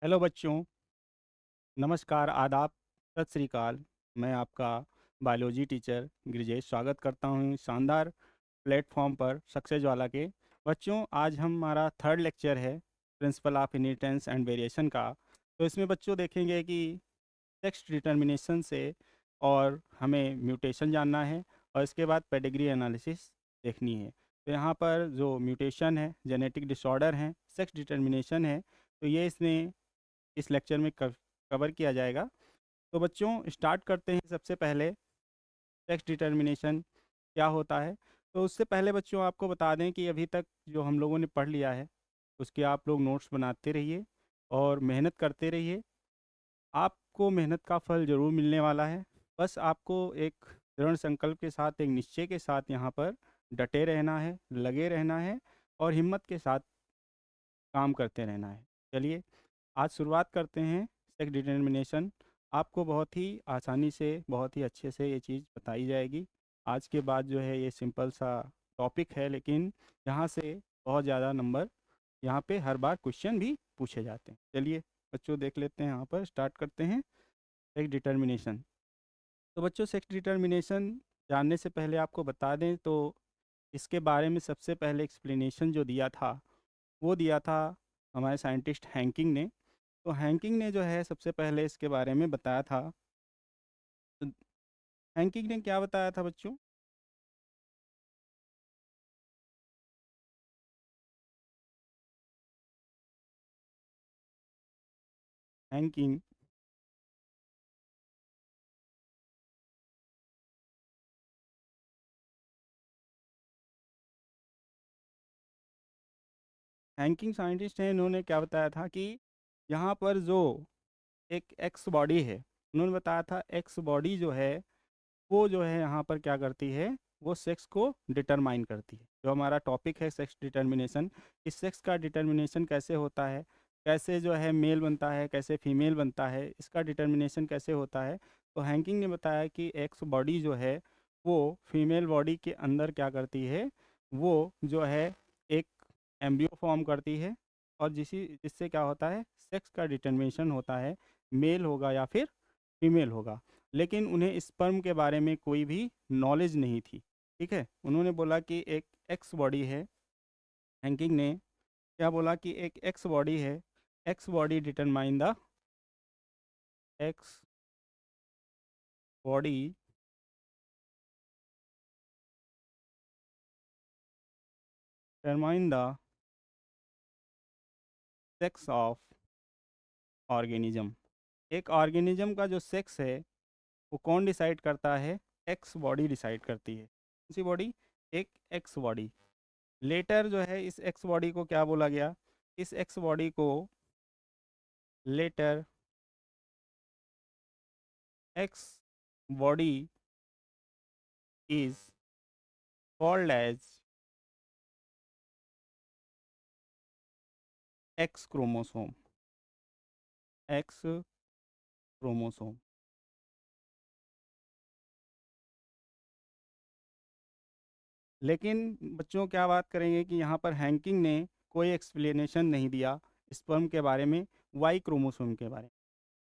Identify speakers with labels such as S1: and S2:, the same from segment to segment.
S1: Hello बच्चों, नमस्कार, आदाब, सत श्री अकाल। मैं आपका बायोलॉजी टीचर गिरिजेश स्वागत करता हूँ शानदार प्लेटफॉर्म पर सक्सेस वाला के। बच्चों, आज हमारा थर्ड लेक्चर है principle of inheritance and variation का। तो इसमें बच्चों देखेंगे कि सेक्स डिटर्मिनेशन से और हमें म्यूटेशन जानना है और इसके बाद पेडिग्री एनालिसिस देखनी है। तो यहाँ पर जो म्यूटेशन है, जेनेटिक डिसऑर्डर हैं, सेक्स डिटर्मिनेशन है, तो ये इसमें इस लेक्चर में कवर किया जाएगा। तो बच्चों स्टार्ट करते हैं। सबसे पहले सेक्स डिटर्मिनेशन क्या होता है। तो उससे पहले बच्चों आपको बता दें कि अभी तक जो हम लोगों ने पढ़ लिया है उसके आप लोग नोट्स बनाते रहिए और मेहनत करते रहिए। आपको मेहनत का फल ज़रूर मिलने वाला है। बस आपको एक दृढ़ संकल्प के साथ, एक निश्चय के साथ यहाँ पर डटे रहना है, लगे रहना है और हिम्मत के साथ काम करते रहना है। चलिए आज शुरुआत करते हैं। सेक्स डिटर्मिनेशन आपको बहुत ही आसानी से, बहुत ही अच्छे से ये चीज़ बताई जाएगी। आज के बाद जो है ये सिंपल सा टॉपिक है, लेकिन यहाँ से बहुत ज़्यादा नंबर यहाँ पे हर बार क्वेश्चन भी पूछे जाते हैं। चलिए बच्चों देख लेते हैं, यहाँ पर स्टार्ट करते हैं सेक्स डिटर्मिनेशन। तो बच्चों सेक्स डिटर्मिनेशन जानने से पहले आपको बता दें तो इसके बारे में सबसे पहले एक्सप्लेनेशन जो दिया था वो दिया था हमारे साइंटिस्ट हैंकिंग ने। तो हैंकिंग ने जो है सबसे पहले इसके बारे में बताया था। तो हैंकिंग ने क्या बताया था बच्चों? हैंकिंग हैंकिंग साइंटिस्ट हैं, इन्होंने क्या बताया था कि यहाँ पर जो एक एक्स बॉडी है, उन्होंने बताया था एक्स बॉडी जो है वो जो है यहाँ पर क्या करती है, वो सेक्स को डिटरमाइन करती है। जो हमारा टॉपिक है सेक्स डिटर्मिनेशन, इस सेक्स का डिटर्मिनेशन कैसे होता है, कैसे जो है मेल बनता है, कैसे फीमेल बनता है, इसका डिटर्मिनेशन कैसे होता है। तो हैंकिंग ने बताया कि एक्स बॉडी जो है वो फीमेल बॉडी के अंदर क्या करती है, वो जो है एक एम्ब्रियो फॉर्म करती है और जिससे क्या होता है, सेक्स का डिटर्मिनेशन होता है, मेल होगा या फिर फीमेल होगा। लेकिन उन्हें स्पर्म के बारे में कोई भी नॉलेज नहीं थी। ठीक है, उन्होंने बोला कि एक एक्स बॉडी है। हैंकिंग ने क्या बोला कि एक एक्स बॉडी है, x body determine the x body determine the sex of organism. एक ऑर्गेनिज्म का जो सेक्स है वो कौन डिसाइड करता है? एक्स बॉडी डिसाइड करती है। कौन सी बॉडी? एक एक्स बॉडी। लेटर जो है इस एक्स बॉडी को क्या बोला गया? इस एक्स बॉडी को later X body is called as X chromosome. X chromosome. लेकिन बच्चों क्या बात करेंगे कि यहाँ पर हैंकिंग ने कोई एक्सप्लेनेशन नहीं दिया स्पर्म के बारे में, वाई क्रोमोसोम के बारे में।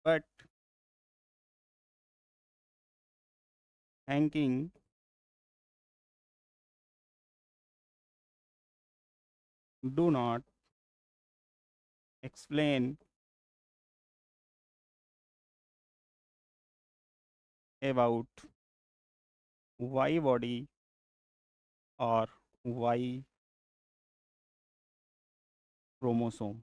S1: But Henking do not explain about Y body और वाई क्रोमोसोम।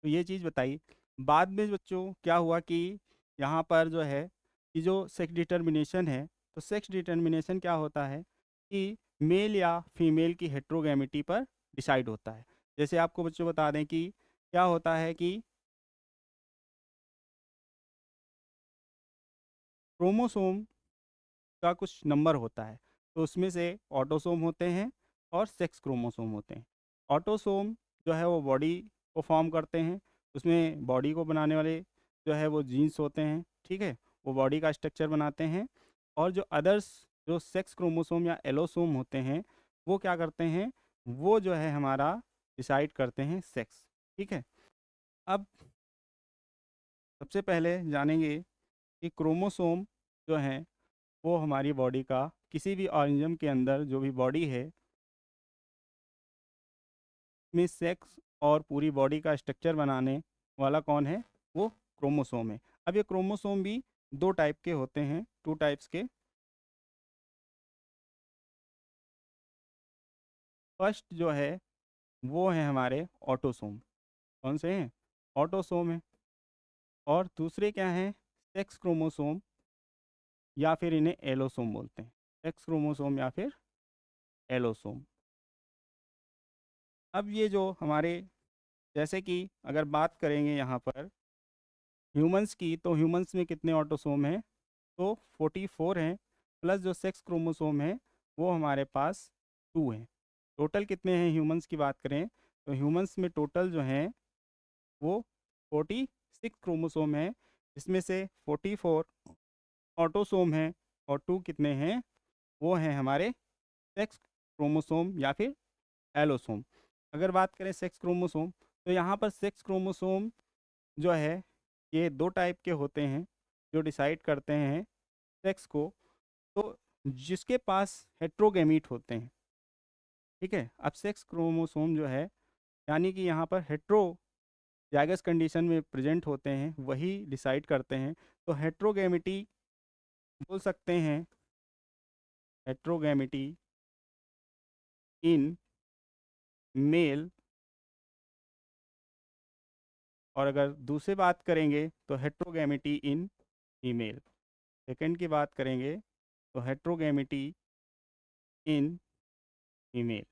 S1: तो ये चीज़ बताइए। बाद में बच्चों क्या हुआ कि यहाँ पर जो है कि जो सेक्स डिटर्मिनेशन है, तो सेक्स डिटर्मिनेशन क्या होता है कि मेल या फीमेल की हेट्रोगैमिटी पर डिसाइड होता है। जैसे आपको बच्चों बता दें कि क्या होता है कि क्रोमोसोम का कुछ नंबर होता है, तो उसमें से ऑटोसोम होते हैं और सेक्स क्रोमोसोम होते हैं। ऑटोसोम जो है वो बॉडी को फॉर्म करते हैं, उसमें बॉडी को बनाने वाले जो है वो जीन्स होते हैं। ठीक है, वो बॉडी का स्ट्रक्चर बनाते हैं। और जो अदर्स, जो सेक्स क्रोमोसोम या एलोसोम होते हैं, वो क्या करते हैं, वो जो है हमारा डिसाइड करते हैं सेक्स। ठीक है, अब सबसे पहले जानेंगे कि क्रोमोसोम जो हैं वो हमारी बॉडी का, किसी भी ऑर्गेनिज्म के अंदर जो भी बॉडी है में सेक्स और पूरी बॉडी का स्ट्रक्चर बनाने वाला कौन है, वो क्रोमोसोम है। अब ये क्रोमोसोम भी दो टाइप के होते हैं, टू टाइप्स के। फर्स्ट जो है वो है हमारे ऑटोसोम। कौन से हैं? ऑटोसोम है। और दूसरे क्या हैं? सेक्स क्रोमोसोम, या फिर इन्हें एलोसोम बोलते हैं। सेक्स क्रोमोसोम या फिर एलोसोम। अब ये जो हमारे, जैसे कि अगर बात करेंगे यहाँ पर ह्यूमंस की, तो ह्यूमंस में कितने ऑटोसोम हैं? तो 44 हैं, प्लस जो सेक्स क्रोमोसोम है वो हमारे पास 2 हैं। टोटल कितने हैं ह्यूमंस की बात करें तो ह्यूमंस में टोटल जो हैं वो 46 क्रोमोसोम हैं, जिसमें से 44 ऑटोसोम हैं और 2 कितने हैं? वो हैं हमारे सेक्स क्रोमोसोम या फिर एलोसोम। अगर बात करें सेक्स क्रोमोसोम, तो यहाँ पर सेक्स क्रोमोसोम जो है ये दो टाइप के होते हैं जो डिसाइड करते हैं सेक्स को। तो जिसके पास हेट्रोगैमीट होते हैं, ठीक है। अब सेक्स क्रोमोसोम जो है, यानी कि यहाँ पर हेट्रो जाइगस कंडीशन में प्रेजेंट होते हैं, वही डिसाइड करते हैं। तो हेट्रोगैमिटी बोल सकते हैं, हेट्रोगैमिटी इन मेल। और अगर दूसरी बात करेंगे तो हेट्रोगैमिटी इन फीमेल। सेकंड की बात करेंगे तो हेट्रोगैमिटी इन फीमेल,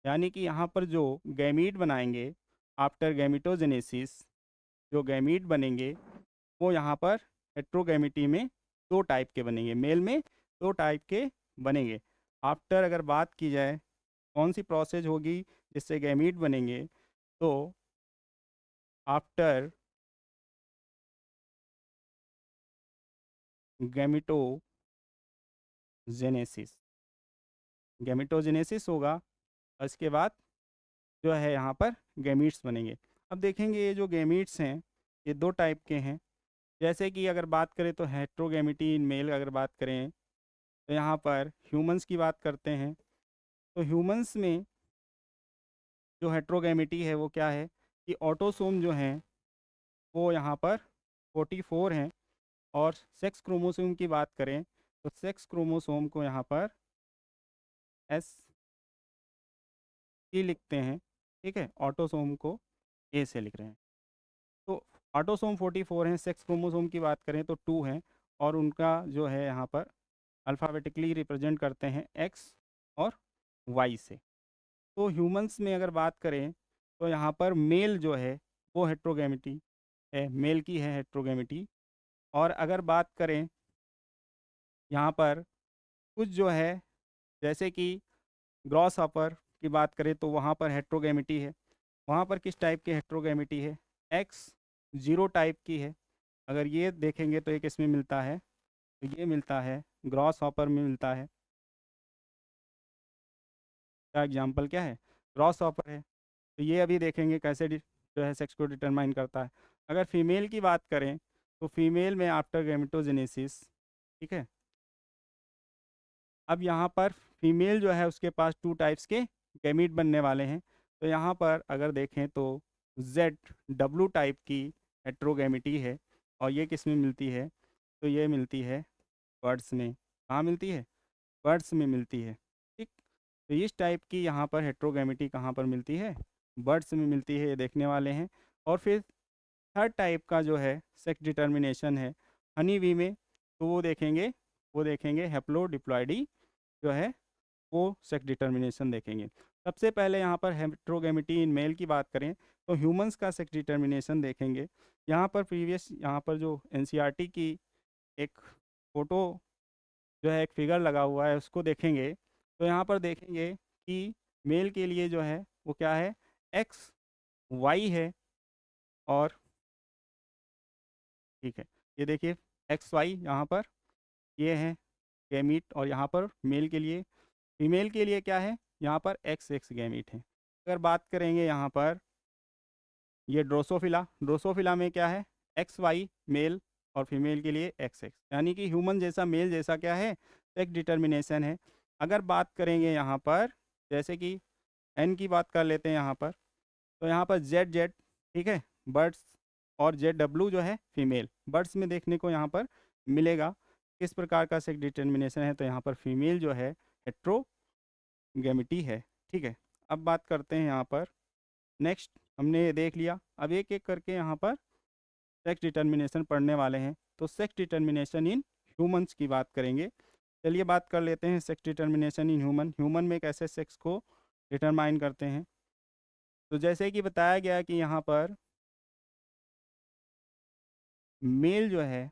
S1: यानी कि यहाँ पर जो गैमीट बनाएंगे आफ्टर गैमिटोजेनेसिस, जो गैमीट बनेंगे वो यहाँ पर हेट्रोगैमिटी में दो टाइप के बनेंगे, मेल में दो टाइप के बनेंगे। आफ्टर अगर बात की जाए कौन सी प्रोसेस होगी जिससे गैमीट बनेंगे, तो आफ्टर गैमिटोजेनेसिस, गैमिटोजेनेसिस होगा और इसके बाद जो है यहाँ पर गैमीट्स बनेंगे। अब देखेंगे ये जो गैमीट्स हैं ये दो टाइप के हैं। जैसे कि अगर बात करें तो हेट्रोगैमिटी इन मेल अगर बात करें तो यहाँ पर ह्यूमंस की बात करते हैं। तो ह्यूमंस में जो हेट्रोगैमिटी है वो क्या है कि ऑटोसोम जो हैं वो यहाँ पर 44 हैं। और सेक्स क्रोमोसोम की बात करें तो सेक्स क्रोमोसोम को यहाँ पर एस ई लिखते हैं, ठीक है। ऑटोसोम को ए से लिख रहे हैं। तो ऑटोसोम 44 हैं, सेक्स क्रोमोसोम की बात करें तो 2 हैं। और उनका जो है यहाँ पर अल्फ़ाबेटिकली रिप्रेजेंट करते हैं एक्स और वाई से। तो ह्यूमंस में अगर बात करें तो यहाँ पर मेल जो है वो हेट्रोगैमिटी है, मेल की है हेट्रोगैमिटी। और अगर बात करें यहाँ पर कुछ जो है, जैसे कि ग्रॉस हॉपर की बात करें तो वहाँ पर हेट्रोगैमिटी है। वहाँ पर किस टाइप की हेट्रोगैमिटी है? एक्स जीरो टाइप की है। अगर ये देखेंगे तो एक इसमें मिलता है, तो ये मिलता है ग्रॉस हॉपर में मिलता है। क्या एग्जाम्पल क्या है? ग्रॉस हॉपर है। तो ये अभी देखेंगे कैसे जो है सेक्स को डिटरमाइन करता है। अगर फीमेल की बात करें तो फीमेल में आफ्टर गैमेटोजेनेसिस, ठीक है। अब यहाँ पर फीमेल जो है उसके पास टू टाइप्स के गैमीट बनने वाले हैं। तो यहाँ पर अगर देखें तो जेड डब्लू टाइप की हेट्रोगैमिटी है। और ये किस में मिलती है? तो ये मिलती है बर्ड्स में। कहाँ मिलती है? बर्ड्स में मिलती है, ठीक। तो इस टाइप की यहाँ पर हेट्रोगैमिटी कहाँ पर मिलती है? बर्ड्स में मिलती है, ये देखने वाले हैं। और फिर थर्ड टाइप का जो है सेक्स डिटर्मिनेशन है हनी बी में, तो वो देखेंगे हैप्लोडिप्लॉइडी जो है वो सेक्स डिटर्मिनेशन देखेंगे। सबसे पहले यहाँ पर हेट्रोगैमिटी इन मेल की बात करें तो ह्यूमंस का सेक्स डिटर्मिनेशन देखेंगे। यहाँ पर यहाँ पर जो एनसीईआरटी की एक फ़ोटो जो है, एक फिगर लगा हुआ है, उसको देखेंगे तो यहाँ पर देखेंगे कि मेल के लिए जो है वो क्या है? एक्स वाई है। और ठीक है, ये देखिए एक्स वाई यहाँ पर ये है गैमीट। और यहाँ पर मेल के लिए, फीमेल के लिए क्या है? यहाँ पर एक्स एक्स गैमीट है। अगर बात करेंगे यहाँ पर ये ड्रोसोफिला में क्या है, एक्स वाई मेल और फीमेल के लिए एक्स एक्स, यानी कि ह्यूमन जैसा मेल जैसा क्या है, सेक्स डिटर्मिनेशन है। अगर बात करेंगे यहाँ पर जैसे कि एन की बात कर लेते हैं यहाँ पर, तो यहाँ पर जेड जेड, ठीक है, बर्ड्स, और जेड डब्ल्यू जो है फीमेल, बर्ड्स में देखने को यहाँ पर मिलेगा। किस प्रकार का सेक्स डिटर्मिनेशन है, तो यहाँ पर फीमेल जो है हेट्रोगैमिटी है, ठीक है। अब बात करते हैं यहाँ पर नेक्स्ट, हमने ये देख लिया, अब एक एक करके यहाँ पर सेक्स डिटर्मिनेशन पढ़ने वाले हैं। तो सेक्स डिटर्मिनेशन इन ह्यूमंस की बात करेंगे। चलिए बात कर लेते हैं सेक्स डिटर्मिनेशन इन ह्यूमन में कैसे सेक्स को डिटरमाइन करते हैं। तो जैसे कि बताया गया कि यहाँ पर मेल जो है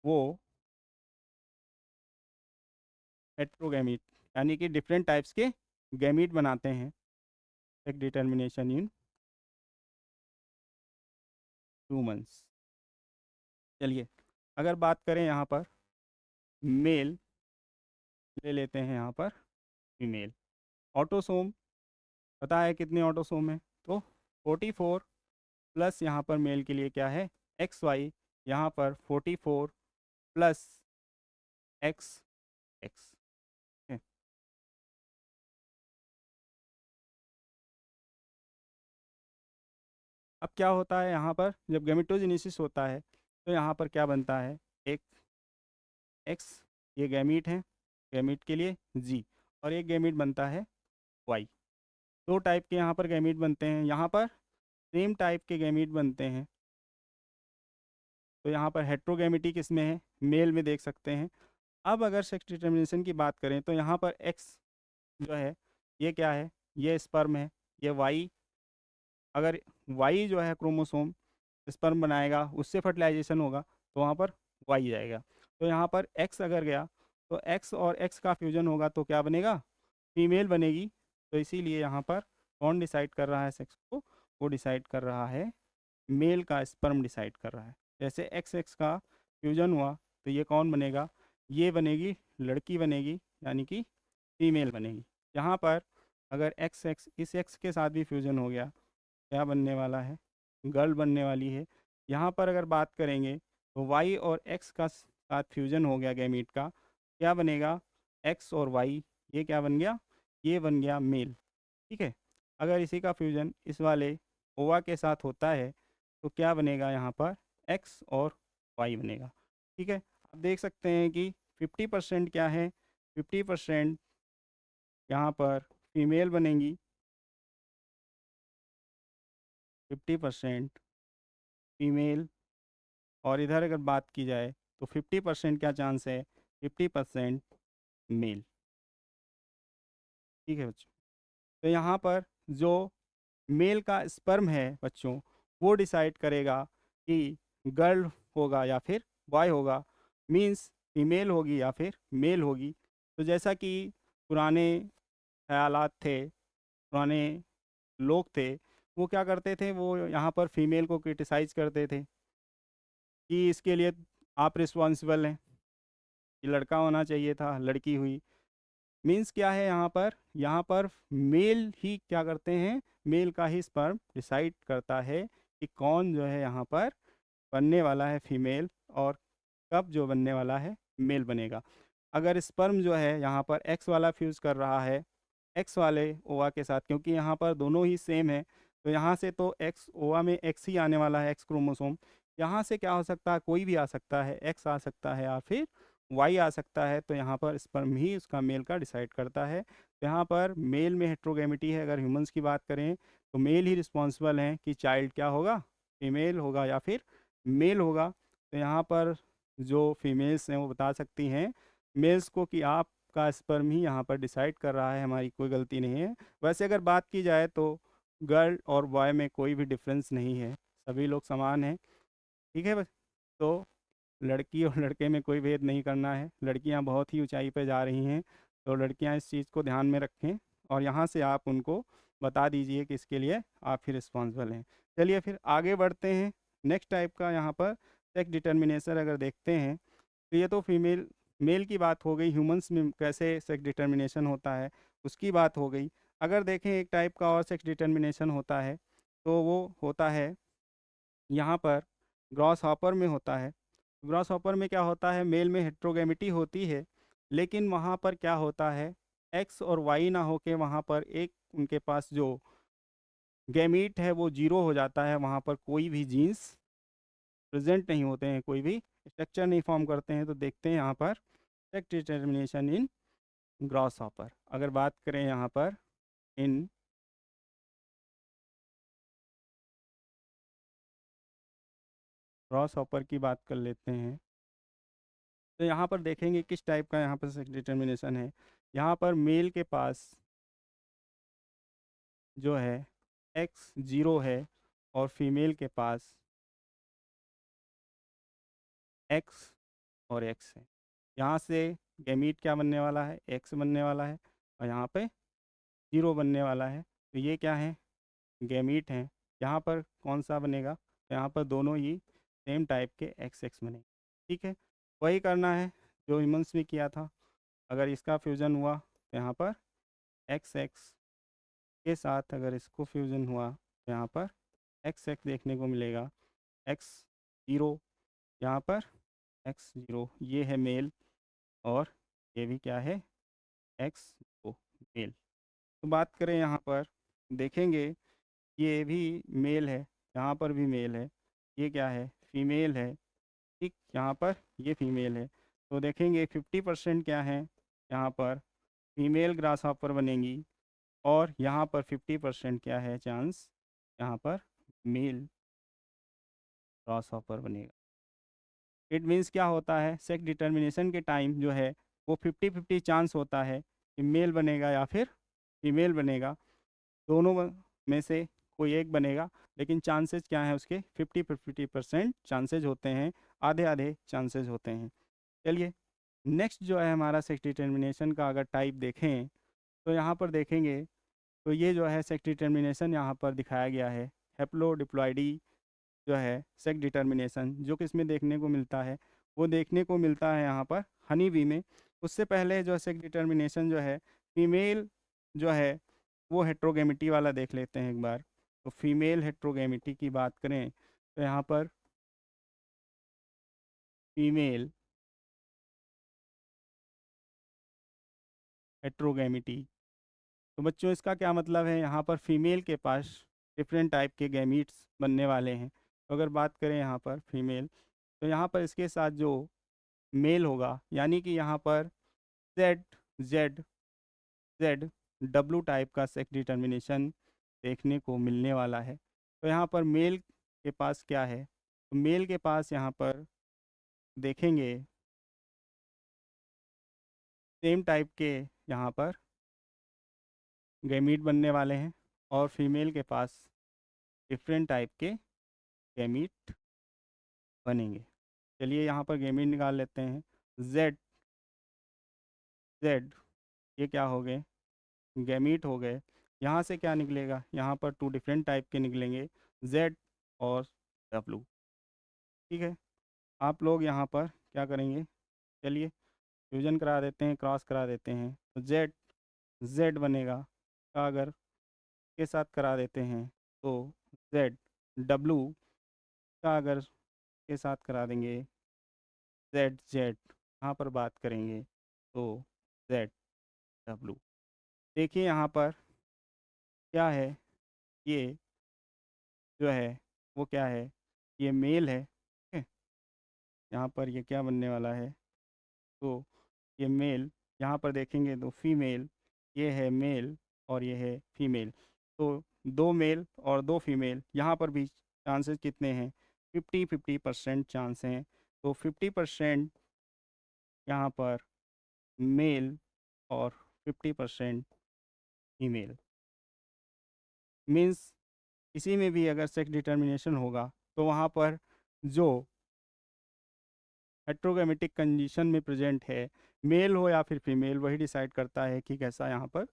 S1: वो हेट्रोगैमीट, यानी कि डिफरेंट टाइप्स के गैमीट बनाते हैं। Sex determination in humans. चलिए अगर बात करें यहाँ पर मेल, ले लेते हैं यहाँ पर फीमेल। ऑटोसोम पता है कितने ऑटोसोम है, तो 44 प्लस यहाँ पर मेल के लिए क्या है, एक्स वाई, यहाँ पर 44 प्लस एक्स एक्स। अब क्या होता है यहाँ पर, जब गैमेटोजेनेसिस होता है तो यहाँ पर क्या बनता है, एक एक्स, ये गैमीट है, गैमीट के लिए जी, और एक गैमीट बनता है वाई। दो टाइप के यहाँ पर गैमीट बनते हैं, यहाँ पर सेम टाइप के गैमीट बनते हैं। तो यहाँ पर हेट्रोगैमिटी किस में है, मेल में देख सकते हैं। अब अगर सेक्स डिटर्मिनेशन की बात करें तो यहाँ पर एक्स जो है ये क्या है, ये स्पर्म है, ये वाई, अगर वाई जो है क्रोमोसोम स्पर्म बनाएगा, उससे फर्टिलाइजेशन होगा, तो वहाँ पर वाई जाएगा। तो यहाँ पर एक्स अगर गया तो एक्स और एक्स का फ्यूजन होगा तो क्या बनेगा, फीमेल बनेगी। तो इसीलिए यहाँ पर कौन डिसाइड कर रहा है सेक्स को, वो डिसाइड कर रहा है मेल का स्पर्म डिसाइड कर रहा है। जैसे एक्स एक्स का फ्यूजन हुआ तो ये कौन बनेगा, ये बनेगी लड़की बनेगी, यानी कि फीमेल बनेगी। यहाँ पर अगर एक्स एक्स इस एक्स के साथ भी फ्यूजन हो गया, क्या बनने वाला है, गर्ल बनने वाली है। यहाँ पर अगर बात करेंगे तो वाई और एक्स का साथ फ्यूजन हो गया गैमीट का, क्या बनेगा, एक्स और वाई, ये क्या बन गया, ये बन गया मेल, ठीक है। अगर इसी का फ्यूजन इस वाले ओवा के साथ होता है तो क्या बनेगा, यहाँ पर एक्स और वाई बनेगा, ठीक है। आप देख सकते हैं कि 50% क्या है, 50% यहाँ पर फीमेल बनेंगी, 50% फीमेल, और इधर अगर बात की जाए तो 50% क्या चांस है, 50% मेल, ठीक है बच्चों। तो यहाँ पर जो मेल का स्पर्म है बच्चों, वो डिसाइड करेगा कि गर्ल होगा या फिर बॉय होगा, मीन्स फीमेल होगी या फिर मेल होगी। तो जैसा कि पुराने ख्यालात थे, पुराने लोग थे, वो क्या करते थे, वो यहाँ पर फीमेल को क्रिटिसाइज करते थे कि इसके लिए आप रिस्पॉन्सिबल हैं, ये लड़का होना चाहिए था, लड़की हुई। मीन्स क्या है, यहाँ पर मेल ही क्या करते हैं, मेल का ही स्पर्म डिसाइड करता है कि कौन जो है यहाँ पर बनने वाला है फीमेल, और कब जो बनने वाला है मेल बनेगा। अगर स्पर्म जो है यहाँ पर एक्स वाला फ्यूज़ कर रहा है एक्स वाले ओवा के साथ, क्योंकि यहाँ पर दोनों ही सेम है, तो यहाँ से तो एक्स ओवा में एक्स ही आने वाला है, एक्स क्रोमोसोम। यहाँ से क्या हो सकता है, कोई भी आ सकता है, एक्स आ सकता है या फिर वाई आ सकता है। तो यहाँ पर स्पर्म ही उसका मेल का डिसाइड करता है। तो यहाँ पर मेल में हेट्रोगैमिटी है। अगर ह्यूमंस की बात करें तो मेल ही रिस्पॉन्सिबल हैं कि चाइल्ड क्या होगा, फीमेल होगा या फिर मेल होगा। तो यहाँ पर जो फीमेल्स हैं वो बता सकती हैं मेल्स को कि आपका स्पर्म ही यहाँ पर डिसाइड कर रहा है, हमारी कोई गलती नहीं है। वैसे अगर बात की जाए तो गर्ल और बॉय में कोई भी डिफरेंस नहीं है, सभी लोग समान हैं, ठीक है बस। तो लड़की और लड़के में कोई भेद नहीं करना है, लड़कियां बहुत ही ऊंचाई पर जा रही हैं, तो लड़कियां इस चीज़ को ध्यान में रखें और यहाँ से आप उनको बता दीजिए कि इसके लिए आप ही रिस्पॉन्सिबल हैं। चलिए फिर आगे बढ़ते हैं। नेक्स्ट टाइप का यहाँ पर सेक्स डिटर्मिनेशन अगर देखते हैं तो ये तो फीमेल मेल की बात हो गई, ह्यूमंस में कैसे सेक्स डिटर्मिनेशन होता है उसकी बात हो गई। अगर देखें एक टाइप का और सेक्स डिटर्मिनेशन होता है तो वो होता है यहाँ पर ग्रॉस हॉपर में होता है। ग्रॉस हॉपर में क्या होता है, मेल में हेट्रोगेमिटी होती है, लेकिन वहाँ पर क्या होता है, एक्स और वाई ना होके वहाँ पर एक उनके पास जो गैमीट है वो जीरो हो जाता है, वहाँ पर कोई भी जीन्स प्रेजेंट नहीं होते हैं, कोई भी स्ट्रक्चर नहीं फॉर्म करते हैं। तो देखते हैं यहाँ पर sex determination in gross hopper. अगर बात करें यहाँ पर इन ग्रॉस हॉपर की बात कर लेते हैं, तो यहाँ पर देखेंगे किस टाइप का यहाँ पर सेक्स डिटर्मिनेशन है। यहाँ पर मेल के पास जो है एक्स जीरो है और फीमेल के पास एक्स और एक्स है। यहाँ से गैमीट क्या बनने वाला है, एक्स बनने वाला है, और यहाँ पे जीरो बनने वाला है। तो ये क्या है, गैमीट हैं। यहाँ पर कौन सा बनेगा, तो यहाँ पर दोनों ही सेम टाइप के एक्स एक्स बनेंगे। ठीक है, वही करना है जो ह्यूमंस में किया था। अगर इसका फ्यूज़न हुआ तो यहाँ पर एक्स एक्स के साथ अगर इसको फ्यूज़न हुआ तो यहाँ पर एक्स एक्स देखने को मिलेगा, एक्स जीरो, यहाँ पर एक्स जीरो, ये है मेल, और ये भी क्या है, एक्स जीरो मेल। तो बात करें यहाँ पर देखेंगे ये भी मेल है, यहाँ पर भी मेल है, ये क्या है, फीमेल है। ठीक, यहाँ पर ये फीमेल है। तो देखेंगे 50% क्या है, यहाँ पर फीमेल ग्रास हॉपर बनेंगी, और यहाँ पर 50% क्या है चांस, यहाँ पर मेल ग्रास हॉपर बनेगा। इट मीन्स क्या होता है, सेक्स डिटर्मिनेशन के टाइम जो है वो 50-50 चांस होता है कि मेल बनेगा या फिर फीमेल बनेगा, दोनों में से कोई एक बनेगा। लेकिन चांसेस क्या हैं उसके, 50-50% चांसेज होते हैं, आधे आधे चांसेज होते हैं। चलिए नेक्स्ट जो है हमारा सेक्स डिटर्मिनेशन का अगर टाइप देखें तो यहाँ पर देखेंगे तो ये जो है सेक्स डिटर्मिनेशन यहाँ पर दिखाया गया है, हेप्लोडिप्लॉइडी जो है सेक्स डिटर्मिनेशन जो कि इसमें देखने को मिलता है, वो देखने को मिलता है यहाँ पर हनी बी में। उससे पहले जो सेक्स डिटर्मिनेशन जो है फीमेल जो है वो हेट्रोगेमिटी वाला देख लेते हैं एक बार। तो फीमेल हेट्रोगेमिटी की बात करें तो यहाँ पर फीमेल हेट्रोगेमिटी, तो बच्चों इसका क्या मतलब है, यहाँ पर फीमेल के पास डिफरेंट टाइप के गैमीट्स बनने वाले हैं। तो अगर बात करें यहाँ पर फीमेल, तो यहाँ पर इसके साथ जो मेल होगा, यानी कि यहाँ पर Z Z Z W type का सेक्स डिटर्मिनेशन देखने को मिलने वाला है। तो यहाँ पर मेल के पास क्या है, तो मेल के पास यहाँ पर देखेंगे सेम टाइप के यहाँ पर गैमीट बनने वाले हैं, और फीमेल के पास डिफरेंट टाइप के गैमीट बनेंगे। चलिए यहाँ पर गैमीट निकाल लेते हैं। जेड जेड ये क्या हो गए, गैमीट हो गए। यहाँ से क्या निकलेगा, यहाँ पर टू डिफरेंट टाइप के निकलेंगे, जेड और डब्लू। ठीक है, आप लोग यहाँ पर क्या करेंगे, चलिए फ्यूजन करा देते हैं, क्रॉस करा देते हैं। तो जेड जेड बनेगा का अगर के साथ करा देते हैं तो जेड, डब्लू का अगर के साथ करा देंगे जेड जेड, यहाँ पर बात करेंगे तो जेड डब्लू। देखिए यहाँ पर क्या है, ये जो है वो क्या है, ये मेल है। ठीक है, यहाँ पर ये क्या बनने वाला है, तो ये मेल, यहाँ पर देखेंगे तो फीमेल, ये है मेल और ये है फीमेल। तो दो मेल और दो फीमेल, यहाँ पर भी चांसेस कितने हैं, 50-50% चांस हैं। तो 50% यहाँ पर मेल और 50% फीमेल। मीन्स किसी में भी अगर सेक्स डिटर्मिनेशन होगा तो वहाँ पर जो हेट्रोगेमेटिक कंडीशन में प्रेजेंट है, मेल हो या फिर फीमेल, वही डिसाइड करता है कि कैसा यहाँ पर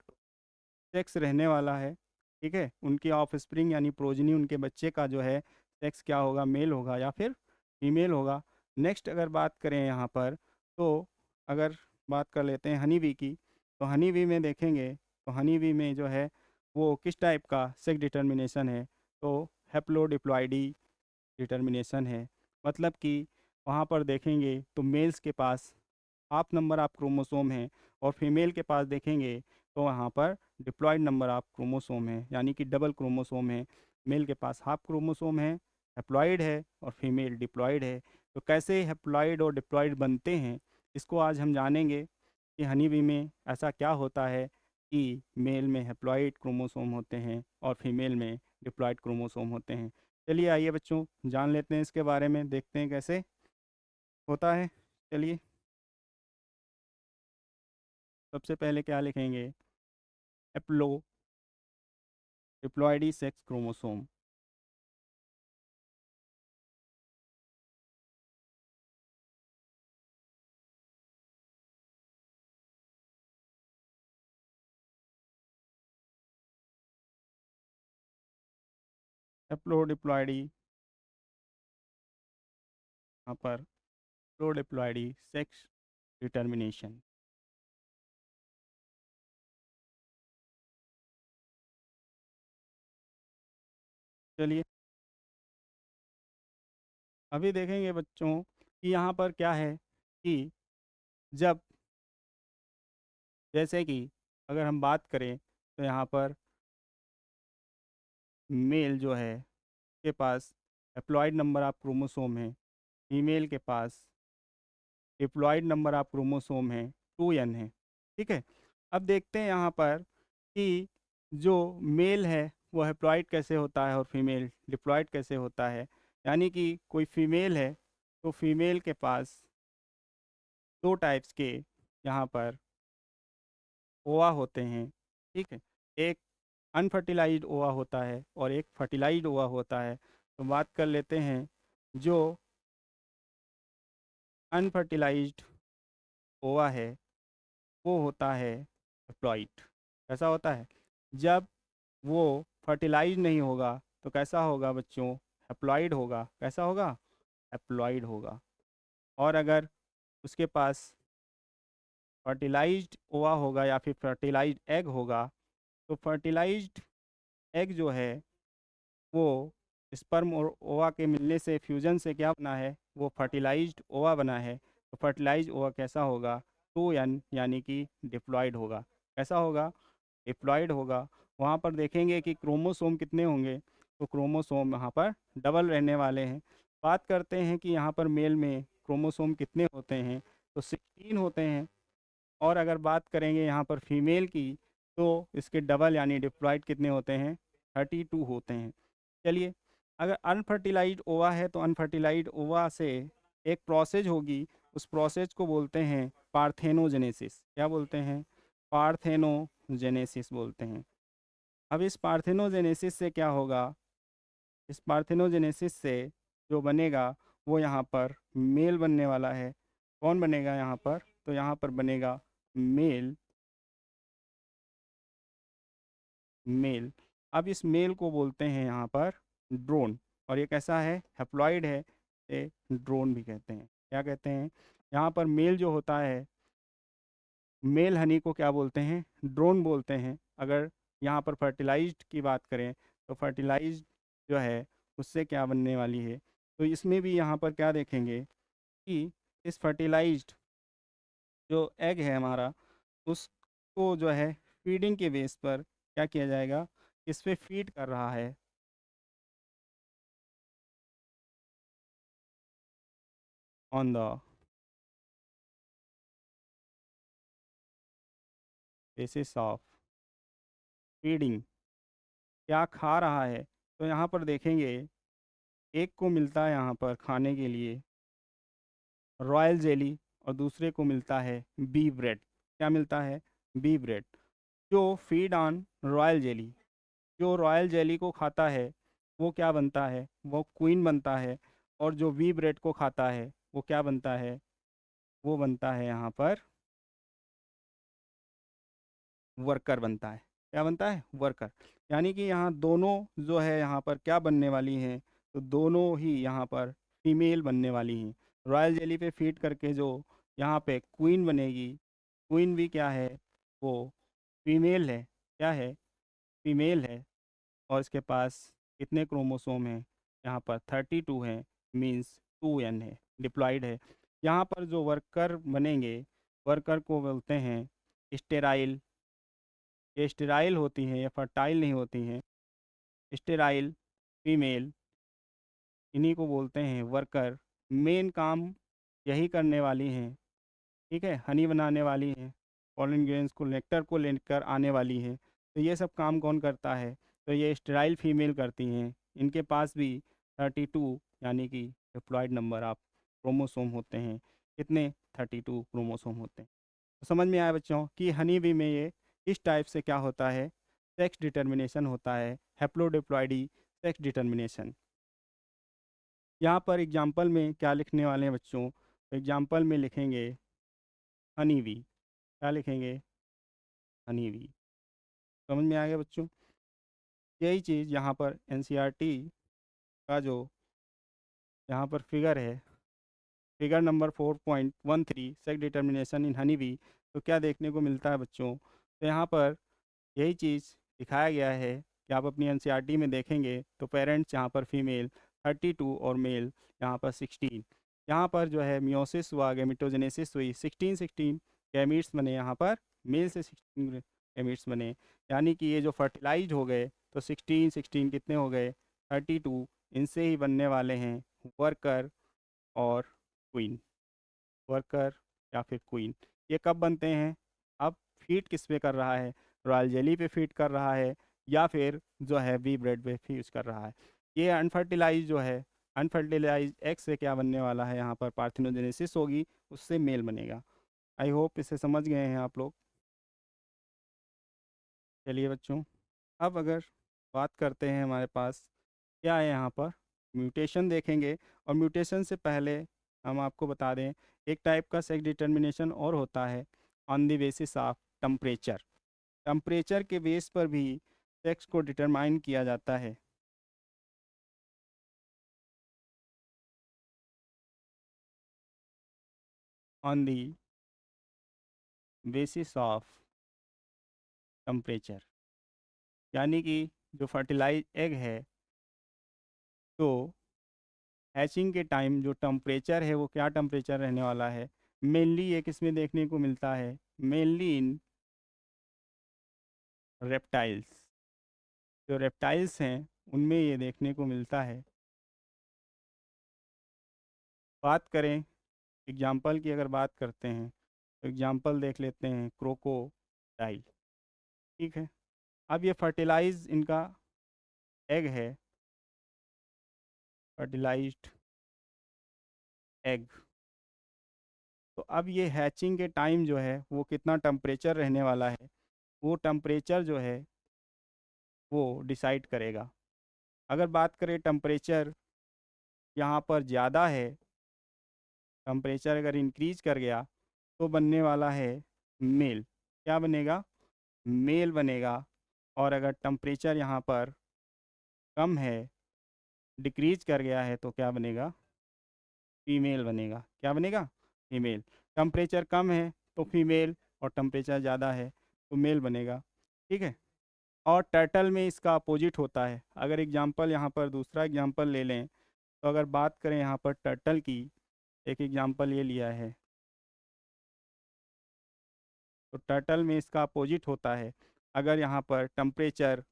S1: सेक्स रहने वाला है। ठीक है, उनकी ऑफ स्प्रिंग यानी प्रोजनी, उनके बच्चे का जो है सेक्स क्या होगा, मेल होगा या फिर फीमेल होगा। नेक्स्ट अगर बात करें यहाँ पर तो अगर बात कर लेते हैं हनी बी की, तो हनी बी में देखेंगे तो हनी बी में जो है वो किस टाइप का सेक्स डिटर्मिनेशन है, तो हैप्लोडिप्लॉइडी डिटर्मिनेशन है। मतलब कि वहाँ पर देखेंगे तो मेल्स के पास हाफ नंबर ऑफ क्रोमोसोम है और फीमेल के पास देखेंगे तो वहाँ पर डिप्लॉयड नंबर ऑफ क्रोमोसोम है, यानी कि डबल क्रोमोसोम है। मेल के पास हाफ क्रोमोसोम है, हैप्लॉइड है, और फीमेल डिप्लॉयड है। तो कैसे हैप्लॉइड और डिप्लॉयड बनते हैं, इसको आज हम जानेंगे कि हनी बी में ऐसा क्या होता है कि मेल में हैप्लॉइड क्रोमोसोम होते हैं और फीमेल में डिप्लॉयड क्रोमोसोम होते हैं। चलिए आइए बच्चों जान लेते हैं इसके बारे में, देखते हैं कैसे होता है। चलिए सबसे पहले क्या लिखेंगे, हैप्लो डिप्लॉयडी सेक्स क्रोमोसोम। हैप्लोडिप्लॉयडी, यहाँ पर हैप्लोडिप्लॉयडी सेक्स डिटर्मिनेशन। चलिए अभी देखेंगे बच्चों कि यहाँ पर क्या है कि जब, जैसे कि अगर हम बात करें तो यहाँ पर मेल जो है के पास हैप्लॉइड नंबर ऑफ क्रोमोसोम है, फीमेल के पास डिप्लॉयड नंबर ऑफ क्रोमोसोम है 2n है। ठीक है, अब देखते हैं यहाँ पर कि जो मेल है वो हैप्लॉइड कैसे होता है और फीमेल डिप्लॉयड कैसे होता है। यानी कि कोई फीमेल है तो फीमेल के पास दो टाइप्स के यहाँ पर ओवा होते हैं। ठीक है, एक अनफर्टिलाइज्ड ओवा होता है और एक फर्टिलाइज्ड ओवा होता है। तो बात कर लेते हैं जो अनफर्टिलाइज्ड ओवा है वो होता है हैप्लॉइड। कैसा होता है, जब वो फर्टिलाइज नहीं होगा तो कैसा होगा बच्चों, हैप्लॉइड होगा। कैसा होगा, हैप्लॉइड होगा। और अगर उसके पास फर्टिलाइज्ड ओवा होगा या फिर फर्टिलाइज्ड एग होगा, तो फर्टिलाइज्ड एग जो है वो स्पर्म और ओवा के मिलने से फ्यूजन से क्या बना है, वो फर्टिलाइज्ड ओवा बना है। तो फर्टिलाइज्ड ओवा कैसा होगा, 2n, यानी कि डिप्लॉयड होगा। कैसा होगा, डिप्लॉयड होगा। वहाँ पर देखेंगे कि क्रोमोसोम कितने होंगे, तो क्रोमोसोम यहाँ पर डबल रहने वाले हैं। बात करते हैं कि यहाँ पर मेल में क्रोमोसोम कितने होते हैं, तो 16 होते हैं। और अगर बात करेंगे यहाँ पर फीमेल की, तो इसके डबल यानी डिप्लॉयड कितने होते हैं, 32 होते हैं। चलिए अगर अनफर्टिलाइज्ड ओवा है तो अनफर्टिलाइज्ड ओवा से एक प्रोसेस होगी, उस प्रोसेस को बोलते हैं पार्थेनोजेनेसिस। क्या बोलते हैं, पार्थेनोजेनेसिस बोलते हैं। अब इस पार्थेनोजेनेसिस से क्या होगा, इस पार्थेनोजेनेसिस से जो बनेगा वो यहाँ पर मेल बनने वाला है। कौन बनेगा यहाँ पर, तो यहाँ पर बनेगा मेल। मेल, अब इस मेल को बोलते हैं यहाँ पर ड्रोन। और ये कैसा है, हैप्लॉइड है, ये ड्रोन भी कहते हैं। क्या कहते हैं, यहाँ पर मेल जो होता है, मेल हनी को क्या बोलते हैं, ड्रोन बोलते हैं। अगर यहाँ पर फर्टिलाइज्ड की बात करें तो फर्टिलाइज्ड जो है उससे क्या बनने वाली है, तो इसमें भी यहाँ पर क्या देखेंगे कि इस फर्टिलाइज्ड जो एग है हमारा, उसको जो है फीडिंग के बेस पर क्या किया जाएगा, इस पे फीड कर रहा है on the basis of feeding, क्या खा रहा है। तो यहाँ पर देखेंगे एक को मिलता है यहाँ पर खाने के लिए रॉयल जेली और दूसरे को मिलता है बी ब्रेड। क्या मिलता है, बी ब्रेड। जो फीड ऑन रॉयल जेली, जो रॉयल जेली को खाता है वो क्या बनता है, वो क्वीन बनता है। और जो बी ब्रेड को खाता है वो क्या बनता है, वो बनता है यहाँ पर वर्कर बनता है। क्या बनता है, वर्कर। यानी कि यहाँ दोनों जो है यहाँ पर क्या बनने वाली हैं, तो दोनों ही यहाँ पर फीमेल बनने वाली हैं। रॉयल जेली पे फीड करके जो यहाँ पे क्वीन बनेगी। क्वीन भी क्या है, वो फीमेल है। क्या है, फीमेल है। और इसके पास कितने क्रोमोसोम हैं, यहाँ पर 32 है, मीन्स 2n है, डिप्लॉयड है। यहाँ पर जो वर्कर बनेंगे, वर्कर को बोलते हैं स्टेराइल। ये स्टेराइल होती हैं, ये फर्टाइल नहीं होती हैं। स्टेराइल फीमेल, इन्हीं को बोलते हैं वर्कर। मेन काम यही करने वाली हैं, ठीक है, हनी बनाने वाली हैं, पॉलन ग्रेन्स को, नेक्टर को लेकर आने वाली हैं। तो ये सब काम कौन करता है, तो ये स्टेराइल फीमेल करती हैं। इनके पास भी 32 यानी कि डिप्लॉयड नंबर ऑफ क्रोमोसोम होते हैं। कितने, 32 क्रोमोसोम होते हैं। तो समझ में आया बच्चों कि हनी बी में ये इस टाइप से क्या होता है, सेक्स डिटर्मिनेशन होता है, हैप्लोडिप्लॉइडी सेक्स डिटर्मिनेशन। यहाँ पर एग्जाम्पल में क्या लिखने वाले हैं बच्चों, एग्जाम्पल में लिखेंगे हनी बी। क्या लिखेंगे, हनी बी। समझ में आ गया बच्चों। यही चीज़ यहाँ पर एनसीईआरटी का जो यहाँ पर फिगर है, figure number 4.13 sex determination in honey bee, तो क्या देखने को मिलता है बच्चों, तो यहाँ पर यही चीज़ दिखाया गया है कि आप अपनी एनसीईआरटी में देखेंगे तो पेरेंट्स यहाँ पर फीमेल 32 और मेल यहाँ पर 16। यहाँ पर जो है मियोसिस हुआ, गैमेटोजेनेसिस हुई, 16 गैमीट्स बने यहाँ पर, मेल से 16 गैमीट्स बने। यानी कि ये जो फर्टिलाइज हो गए तो 16 कितने हो गए, 32। इनसे ही बनने वाले हैं वर्कर और क्वीन। वर्कर या फिर क्वीन, ये कब बनते हैं, अब फीड किस पे कर रहा है, रॉयल जेली पे फीड कर रहा है या फिर जो है बी ब्रेड पे फीड कर रहा है। ये अनफर्टिलाइज जो है, अनफर्टिलाइज एग से क्या बनने वाला है, यहाँ पर पार्थिनोजेनेसिस होगी, उससे मेल बनेगा। आई होप इसे समझ गए हैं आप लोग। चलिए बच्चों, अब अगर बात करते हैं हमारे पास क्या है यहाँ पर, म्यूटेशन देखेंगे। और म्यूटेशन से पहले हम आपको बता दें, एक टाइप का सेक्स डिटर्मिनेशन और होता है on the basis of temperature. Temperature के बेस पर भी सेक्स को डिटरमाइन किया जाता है। On the basis of temperature, यानी कि जो फर्टिलाइज एग है, तो हैचिंग के टाइम जो टेम्परेचर है वो क्या टेम्परेचर रहने वाला है। मेनली ये किस में देखने को मिलता है, मेनली इन रेप्टाइल्स। जो रेप्टाइल्स हैं उनमें ये देखने को मिलता है। बात करें एग्जाम्पल की, अगर बात करते हैं तो एग्जाम्पल देख लेते हैं क्रोकोडाइल। ठीक है, अब ये फर्टिलाइज इनका एग है, फर्टिलाइज्ड एग। तो अब ये हैचिंग के टाइम जो है वो कितना टेम्परेचर रहने वाला है, वो टेम्परेचर जो है वो डिसाइड करेगा। अगर बात करें टेम्परेचर यहाँ पर ज़्यादा है, टेम्परेचर अगर इंक्रीज कर गया तो बनने वाला है मेल। क्या बनेगा, मेल बनेगा। और अगर टेम्परेचर यहाँ पर कम है, डिक्रीज कर गया है, तो क्या बनेगा, फीमेल बनेगा। क्या बनेगा, फीमेल। टेम्परेचर कम है तो फीमेल, और टेम्परेचर ज़्यादा है तो मेल बनेगा। ठीक है। और टर्टल में इसका अपोजिट होता है। अगर एग्जांपल यहाँ पर दूसरा एग्जांपल ले लें, तो अगर बात करें यहाँ पर टर्टल की, एक एग्जांपल ये लिया है, तो टर्टल में इसका अपोजिट होता है। अगर यहाँ पर टेम्परेचर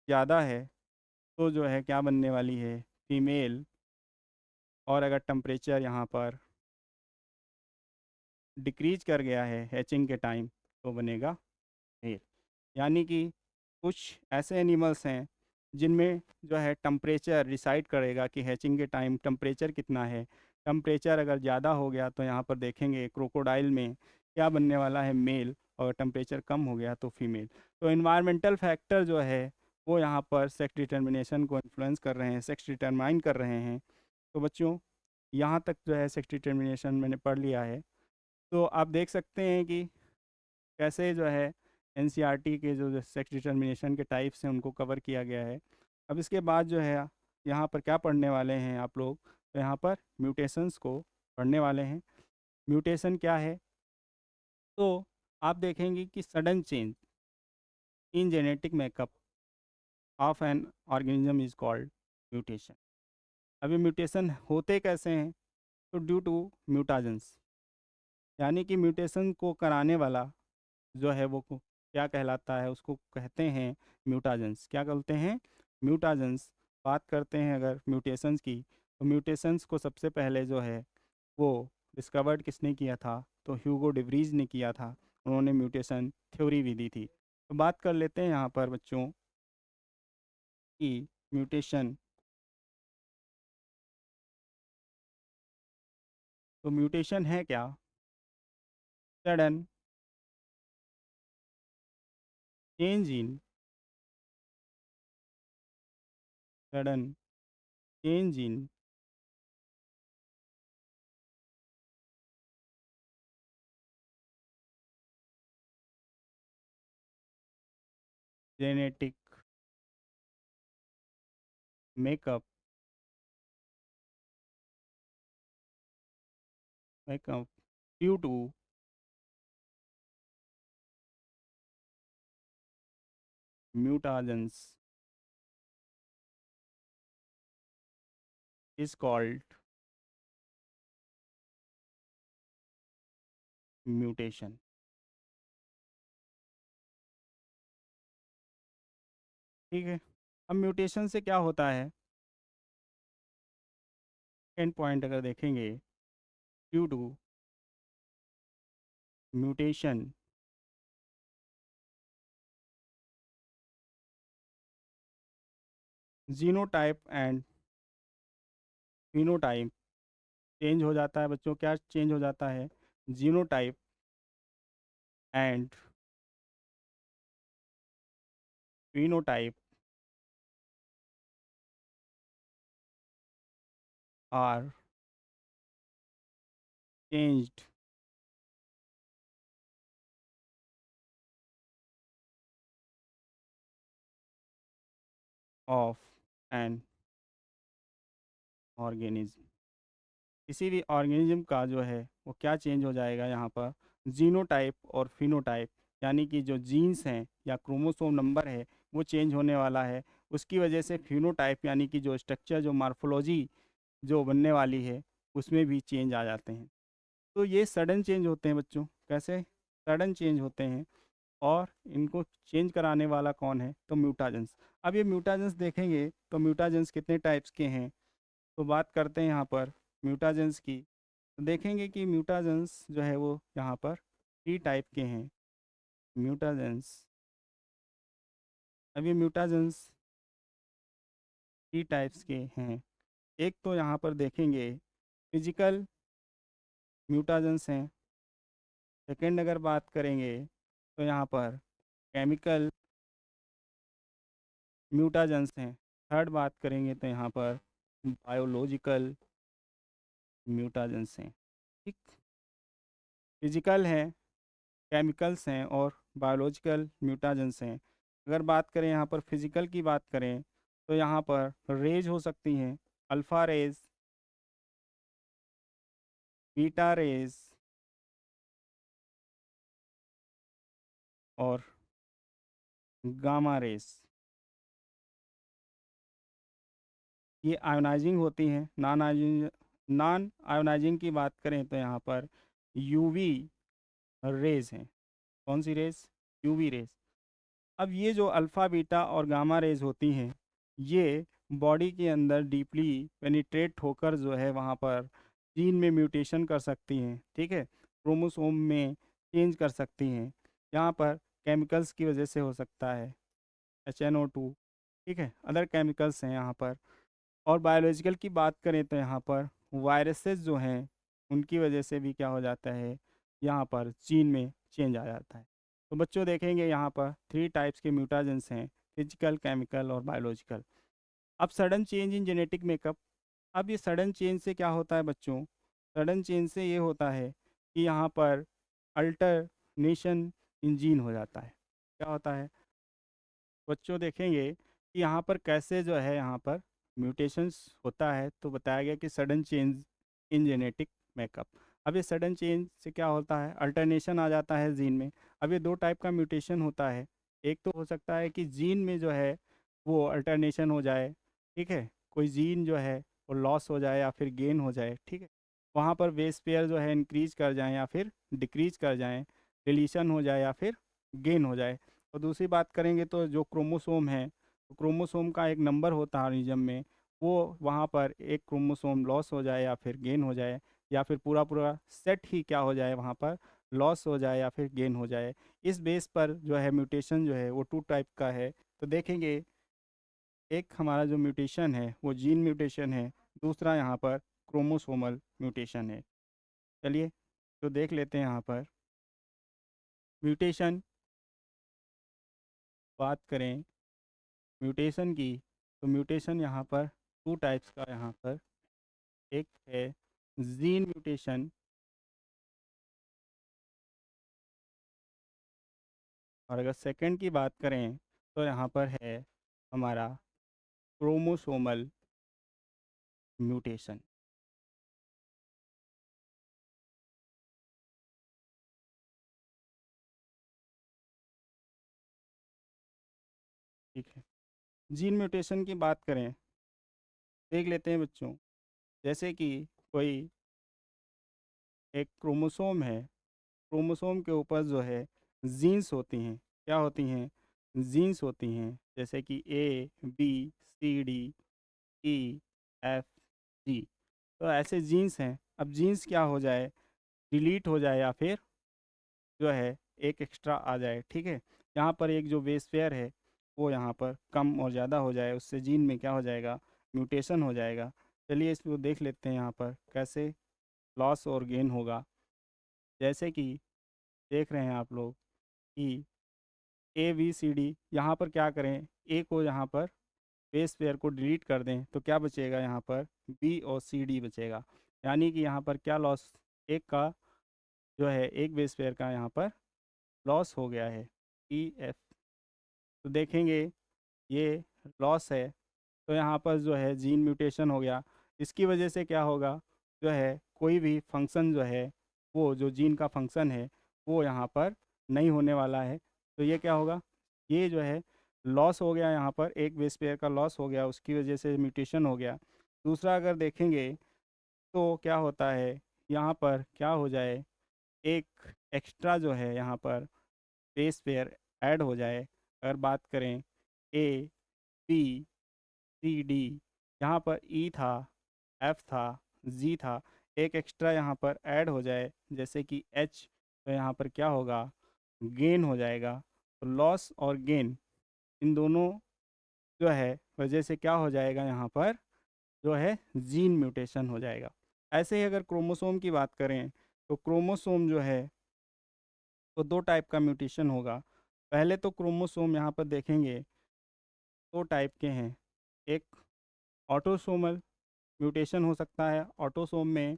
S1: ज़्यादा है तो जो है क्या बनने वाली है, फीमेल। और अगर टेम्परेचर यहाँ पर डिक्रीज कर गया है हैचिंग के टाइम, तो बनेगा मेल। यानी कि कुछ ऐसे एनिमल्स हैं जिनमें जो है टेम्परेचर डिसाइड करेगा कि हैचिंग के टाइम टेम्परेचर कितना है। टेम्परेचर अगर ज़्यादा हो गया तो यहाँ पर देखेंगे क्रोकोडाइल में क्या बनने वाला है, मेल। और टेम्परेचर कम हो गया तो फीमेल। तो इन्वायरमेंटल फैक्टर जो है वो यहाँ पर सेक्स डिटर्मिनेशन को इन्फ्लुएंस कर रहे हैं, सेक्स डिटरमाइन कर रहे हैं। तो बच्चों, यहाँ तक जो है सेक्स डिटर्मिनेशन मैंने पढ़ लिया है। तो आप देख सकते हैं कि कैसे जो है एनसीईआरटी के जो सेक्स डिटर्मिनेशन के टाइप्स हैं उनको कवर किया गया है। अब इसके बाद जो है यहाँ पर क्या पढ़ने वाले हैं आप लोग, तो यहाँ पर म्यूटेशंस को पढ़ने वाले हैं। म्यूटेशन क्या है? तो आप देखेंगे कि sudden change in genetic makeup of an organism is called mutation. अभी म्यूटेशन होते कैसे हैं? तो ड्यू टू म्यूटाजेंस, यानी कि म्यूटेशन को कराने वाला जो है वो क्या कहलाता है, उसको कहते हैं म्यूटाजेंस। क्या कहते हैं? म्यूटाजेंस। बात करते हैं अगर म्यूटेशंस की, तो म्यूटेशंस को सबसे पहले जो है वो डिस्कवर्ड किसने किया था? तो ह्यूगो डिवरीज ने किया था। उन्होंने म्यूटेशन थ्योरी भी दी थी। तो बात कर लेते हैं यहाँ पर बच्चों कि म्यूटेशन, तो म्यूटेशन है क्या? Sudden change in, sudden change in genetic makeup makeup due to mutagens is called mutation. ठीक है। अब म्यूटेशन से क्या होता है? एंड पॉइंट अगर देखेंगे, due to mutation genotype and phenotype change हो जाता है बच्चों। क्या चेंज हो जाता है? Genotype and phenotype are changed of an organism. किसी भी ऑर्गेनिज्म का जो है वो क्या चेंज हो जाएगा यहाँ पर? जीनोटाइप और फिनोटाइप, यानी कि जो जीन्स हैं या क्रोमोसोम नंबर है वो चेंज होने वाला है। उसकी वजह से फिनोटाइप यानी कि जो स्ट्रक्चर, जो मार्फोलॉजी जो बनने वाली है उसमें भी चेंज आ जाते हैं। तो ये सडन चेंज होते हैं बच्चों। कैसे सडन चेंज होते हैं? और इनको चेंज कराने वाला कौन है? तो म्यूटाजेंस। अब ये म्यूटाजेंस देखेंगे तो म्यूटाजेंस कितने टाइप्स के हैं, तो बात करते हैं यहाँ पर म्यूटाजेंस की। तो देखेंगे कि म्यूटाजेंस जो है वो यहाँ पर 3 टाइप के हैं। म्यूटाजेंस, अब ये म्यूटाजेंस 3 टाइप्स के हैं। एक तो यहाँ पर देखेंगे फिजिकल म्यूटाजेंस हैं। सेकंड अगर बात करेंगे तो यहाँ पर केमिकल म्यूटाजेंस हैं। थर्ड बात करेंगे तो यहाँ पर बायोलॉजिकल म्यूटाजेंस हैं। ठीक, फिजिकल हैं, केमिकल्स हैं और बायोलॉजिकल म्यूटाजेंस हैं। अगर बात करें यहाँ पर फिजिकल की बात करें तो यहाँ पर रेज हो सकती हैं, अल्फ़ा रेज, बीटा रेज और गामा रेज। ये आयोनाइजिंग होती हैं। नॉन आयोनाइजिंग की बात करें तो यहाँ पर यूवी रेज हैं। कौन सी रेज? UV rays. अब ये जो अल्फ़ा बीटा और गामा रेज होती हैं ये बॉडी के अंदर डीपली पेनिट्रेट होकर जो है वहाँ पर जीन में म्यूटेशन कर सकती हैं। ठीक है, क्रोमोसोम में चेंज कर सकती हैं। यहाँ पर केमिकल्स की वजह से हो सकता है, HNO2। ठीक है, अदर केमिकल्स हैं यहाँ पर। और बायोलॉजिकल की बात करें तो यहाँ पर वायरसेस जो हैं उनकी वजह से भी क्या हो जाता है, यहाँ पर जीन में चेंज आ जाता है। तो बच्चों देखेंगे यहाँ पर 3 टाइप्स के म्यूटाजेंस हैं, फिजिकल, केमिकल और बायोलॉजिकल। अब sudden change in genetic makeup. अब ये सडन चेंज से क्या होता है बच्चों? सडन चेंज से ये होता है कि यहाँ पर अल्टरनेशन इन जीन हो जाता है। क्या होता है बच्चों? देखेंगे कि यहाँ पर कैसे जो है यहाँ पर म्यूटेशंस होता है। तो बताया गया कि sudden change in genetic makeup. अब ये सडन चेंज से क्या होता है, अल्टरनेशन आ जाता है जीन में। अब ये दो टाइप का म्यूटेशन होता है। एक तो हो सकता है कि जीन में जो है वो अल्टरनेशन हो जाए, ठीक है, कोई जीन जो है वो लॉस हो जाए या फिर गेन हो जाए, ठीक है, वहाँ पर बेस पेयर जो है इंक्रीज कर जाएं या फिर डिक्रीज कर जाएं, डिलीशन हो जाए या फिर गेन हो जाए। और दूसरी बात करेंगे तो जो क्रोमोसोम है, तो क्रोमोसोम का एक नंबर होता है ऑर्गेनिज्म में, वो वहाँ पर एक क्रोमोसोम लॉस हो जाए या फिर गेन हो जाए, या फिर पूरा पूरा सेट ही क्या हो जाए वहाँ पर लॉस हो जाए या फिर गेन हो जाए। इस बेस पर जो है म्यूटेशन जो है वो टू टाइप का है। तो देखेंगे, एक हमारा जो म्यूटेशन है वो जीन म्यूटेशन है, दूसरा यहाँ पर क्रोमोसोमल म्यूटेशन है। चलिए तो देख लेते हैं यहाँ पर म्यूटेशन। बात करें म्यूटेशन की, तो म्यूटेशन यहाँ पर टू टाइप्स का यहाँ पर, एक है जीन म्यूटेशन और अगर सेकंड की बात करें तो यहाँ पर है हमारा क्रोमोसोमल म्यूटेशन। ठीक है, जीन म्यूटेशन की बात करें, देख लेते हैं बच्चों। जैसे कि कोई एक क्रोमोसोम है, क्रोमोसोम के ऊपर जो है जीन्स होती हैं, क्या होती हैं, जीन्स होती हैं, जैसे कि A B C D E F G. तो ऐसे जीन्स हैं। अब जीन्स क्या हो जाए, डिलीट हो जाए या फिर जो है एक एक्स्ट्रा आ जाए, ठीक है, यहाँ पर एक जो बेस पेयर है वो यहाँ पर कम और ज़्यादा हो जाए, उससे जीन में क्या हो जाएगा, म्यूटेशन हो जाएगा। चलिए इसको देख लेते हैं यहाँ पर कैसे लॉस और गेन होगा। जैसे कि देख रहे हैं आप लोग कि ए बी सी डी, यहाँ पर क्या करें, ए को यहाँ पर बेस पेयर को डिलीट कर दें तो क्या बचेगा, यहाँ पर बी और सी डी बचेगा। यानी कि यहाँ पर क्या लॉस, एक का जो है एक बेस पेयर का यहाँ पर लॉस हो गया है, ई एफ। तो देखेंगे ये लॉस है, तो यहाँ पर जो है जीन म्यूटेशन हो गया। इसकी वजह से क्या होगा, जो है कोई भी फंक्शन जो है, वो जो जीन का फंक्शन है वो यहाँ पर नहीं होने वाला है। तो ये क्या होगा, ये जो है लॉस हो गया, यहाँ पर एक बेस पेयर का लॉस हो गया, उसकी वजह से म्यूटेशन हो गया। दूसरा अगर देखेंगे तो क्या होता है, यहाँ पर क्या हो जाए, एक एक्स्ट्रा जो है यहाँ पर बेस पेयर ऐड हो जाए। अगर बात करें ए बी सी डी, यहाँ पर ई था, एफ था, जी था, एक एक्स्ट्रा यहाँ पर ऐड हो जाए जैसे कि एच, तो यहाँ पर क्या होगा, गेन हो जाएगा। तो लॉस और गेन इन दोनों जो है वजह से क्या हो जाएगा, यहाँ पर जो है जीन म्यूटेशन हो जाएगा। ऐसे ही अगर क्रोमोसोम की बात करें तो क्रोमोसोम जो है तो दो टाइप का म्यूटेशन होगा। पहले तो क्रोमोसोम यहाँ पर देखेंगे दो टाइप के हैं। एक ऑटोसोमल म्यूटेशन हो सकता है, ऑटोसोम में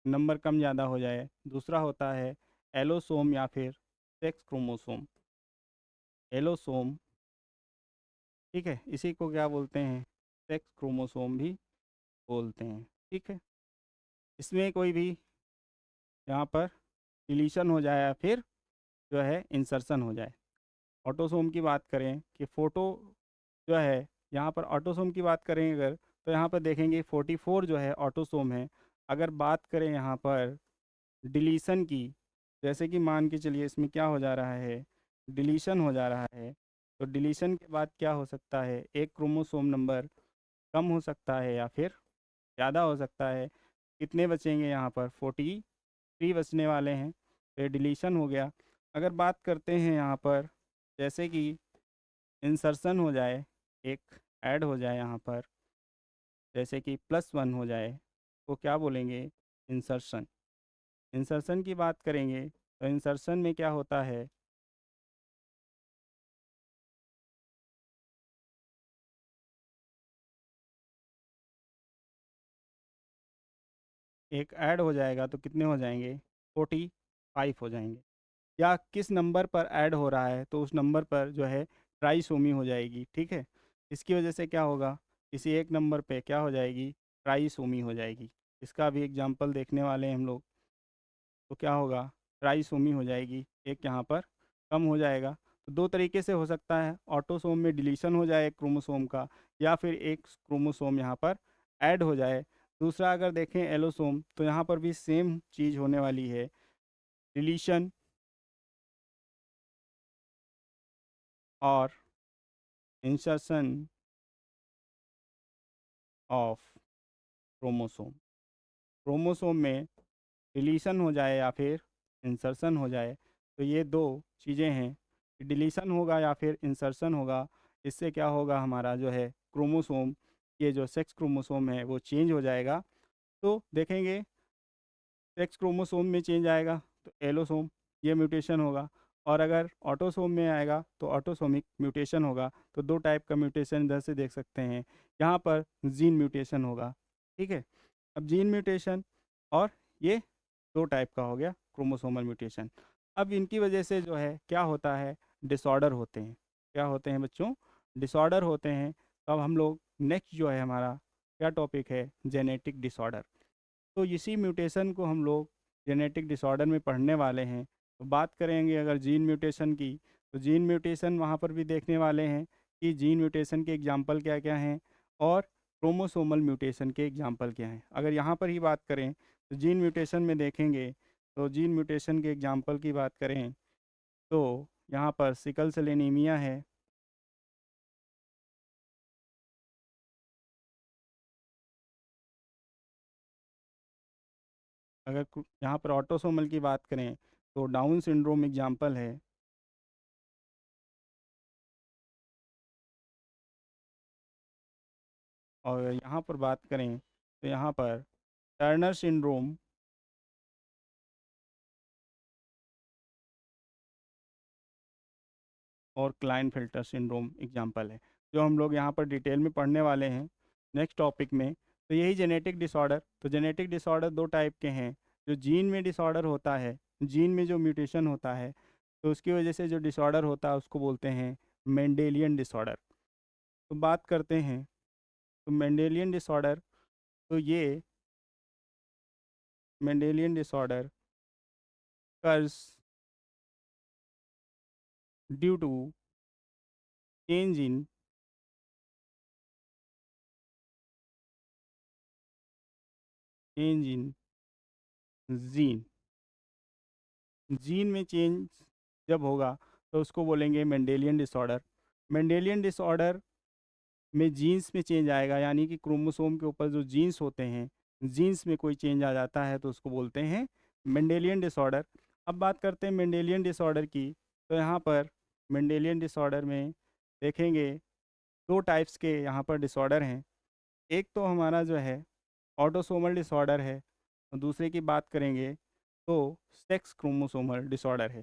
S1: नंबर कम ज़्यादा हो जाए। दूसरा होता है एलोसोम या फिर सेक्स क्रोमोसोम, एलोसोम, ठीक है, इसी को क्या बोलते हैं, सेक्स क्रोमोसोम भी बोलते हैं, ठीक है। इसमें कोई भी यहाँ पर डिलीशन हो जाए या फिर जो है इंसर्शन हो जाए। ऑटोसोम की बात करें कि फ़ोटो जो है, यहाँ पर ऑटोसोम की बात करें अगर, तो यहाँ पर देखेंगे 44 जो है ऑटोसोम है। अगर बात करें यहाँ पर डिलीशन की, जैसे कि मान के चलिए इसमें क्या हो जा रहा है, डिलीशन हो जा रहा है, तो डिलीशन के बाद क्या हो सकता है, एक क्रोमोसोम नंबर कम हो सकता है या फिर ज़्यादा हो सकता है। कितने बचेंगे, यहाँ पर 43 बचने वाले हैं, तो ये डिलीशन हो गया। अगर बात करते हैं यहाँ पर जैसे कि इंसर्शन हो जाए, एक ऐड हो जाए यहाँ पर, जैसे कि +1 हो जाए, तो क्या बोलेंगे, इंसर्शन। इंसर्शन की बात करेंगे तो इंसर्शन में क्या होता है, एक ऐड हो जाएगा तो कितने हो जाएंगे, 45 हो जाएंगे। या किस नंबर पर ऐड हो रहा है तो उस नंबर पर जो है ट्राइसोमी हो जाएगी, ठीक है। इसकी वजह से क्या होगा, किसी एक नंबर पे क्या हो जाएगी, ट्राइसोमी हो जाएगी। इसका भी एग्जाम्पल देखने वाले हैं हम लोग। तो क्या होगा, ट्राइसोमी हो जाएगी, एक यहाँ पर कम हो जाएगा। तो दो तरीके से हो सकता है, ऑटोसोम में डिलीशन हो जाए एक क्रोमोसोम का, या फिर एक क्रोमोसोम यहाँ पर ऐड हो जाए। दूसरा अगर देखें एलोसोम, तो यहाँ पर भी सेम चीज़ होने वाली है, डिलीशन और इंसर्शन ऑफ क्रोमोसोम। क्रोमोसोम में डिलीशन हो जाए या फिर इंसर्शन हो जाए, तो ये दो चीज़ें हैं, डिलीशन होगा या फिर इंसर्शन होगा, इससे क्या होगा, हमारा जो है क्रोमोसोम, ये जो सेक्स क्रोमोसोम है वो चेंज हो जाएगा। तो देखेंगे सेक्स क्रोमोसोम में चेंज आएगा तो एलोसोम, ये म्यूटेशन होगा। और अगर ऑटोसोम में आएगा तो ऑटोसोमिक म्यूटेशन होगा। तो दो टाइप का म्यूटेशन इधर से देख सकते हैं, यहाँ पर जीन म्यूटेशन होगा। ठीक है, अब जीन म्यूटेशन और ये दो टाइप का हो गया क्रोमोसोमल म्यूटेशन। अब इनकी वजह से जो है क्या होता है, डिसऑर्डर होते हैं। क्या होते हैं बच्चों, डिसऑर्डर होते हैं। तो अब हम लोग नेक्स्ट जो है हमारा क्या टॉपिक है, जेनेटिक डिसऑर्डर। तो इसी म्यूटेशन को हम लोग जेनेटिक डिसऑर्डर में पढ़ने वाले हैं। तो बात करेंगे अगर जीन म्यूटेशन की, तो जीन म्यूटेशन वहाँ पर भी देखने वाले हैं कि जीन म्यूटेशन के एग्जाम्पल क्या क्या हैं और क्रोमोसोमल म्यूटेशन के एग्जाम्पल क्या हैं। अगर यहाँ पर ही बात करें तो जीन म्यूटेशन में देखेंगे, तो जीन म्यूटेशन के एग्जाम्पल की बात करें तो यहाँ पर सिकल सेल एनीमिया है, अगर यहाँ पर ऑटोसोमल की बात करें तो डाउन सिंड्रोम एग्जाम्पल है, और यहाँ पर बात करें तो यहाँ पर टर्नर सिंड्रोम और क्लाइनफिल्टर सिंड्रोम एग्जाम्पल है, जो हम लोग यहाँ पर डिटेल में पढ़ने वाले हैं नेक्स्ट टॉपिक में। तो यही जेनेटिक डिसऑर्डर, तो जेनेटिक डिसऑर्डर दो टाइप के हैं। जो जीन में डिसऑर्डर होता है, जीन में जो म्यूटेशन होता है, तो उसकी वजह से जो डिसऑर्डर होता है उसको बोलते हैं मेंडेलियन डिसऑर्डर। तो बात करते हैं, तो मेंडेलियन डिसऑर्डर, तो ये Mendelian disorder occurs due to change in change in gene, gene में चेंज जब होगा तो उसको बोलेंगे मेंडेलियन डिसऑर्डर। मेंडेलियन डिसऑर्डर में जीन्स में चेंज आएगा, यानी कि क्रोमोसोम के ऊपर जो जीन्स होते हैं, जीन्स में कोई चेंज आ जाता है तो उसको बोलते हैं मेंडेलियन डिसऑर्डर। अब बात करते हैं मेंडेलियन डिसऑर्डर की, तो यहाँ पर मेंडेलियन डिसऑर्डर में देखेंगे दो टाइप्स के यहाँ पर डिसऑर्डर हैं। एक तो हमारा जो है ऑटोसोमल डिसऑर्डर है, और दूसरे की बात करेंगे तो सेक्स क्रोमोसोमल डिसऑर्डर है।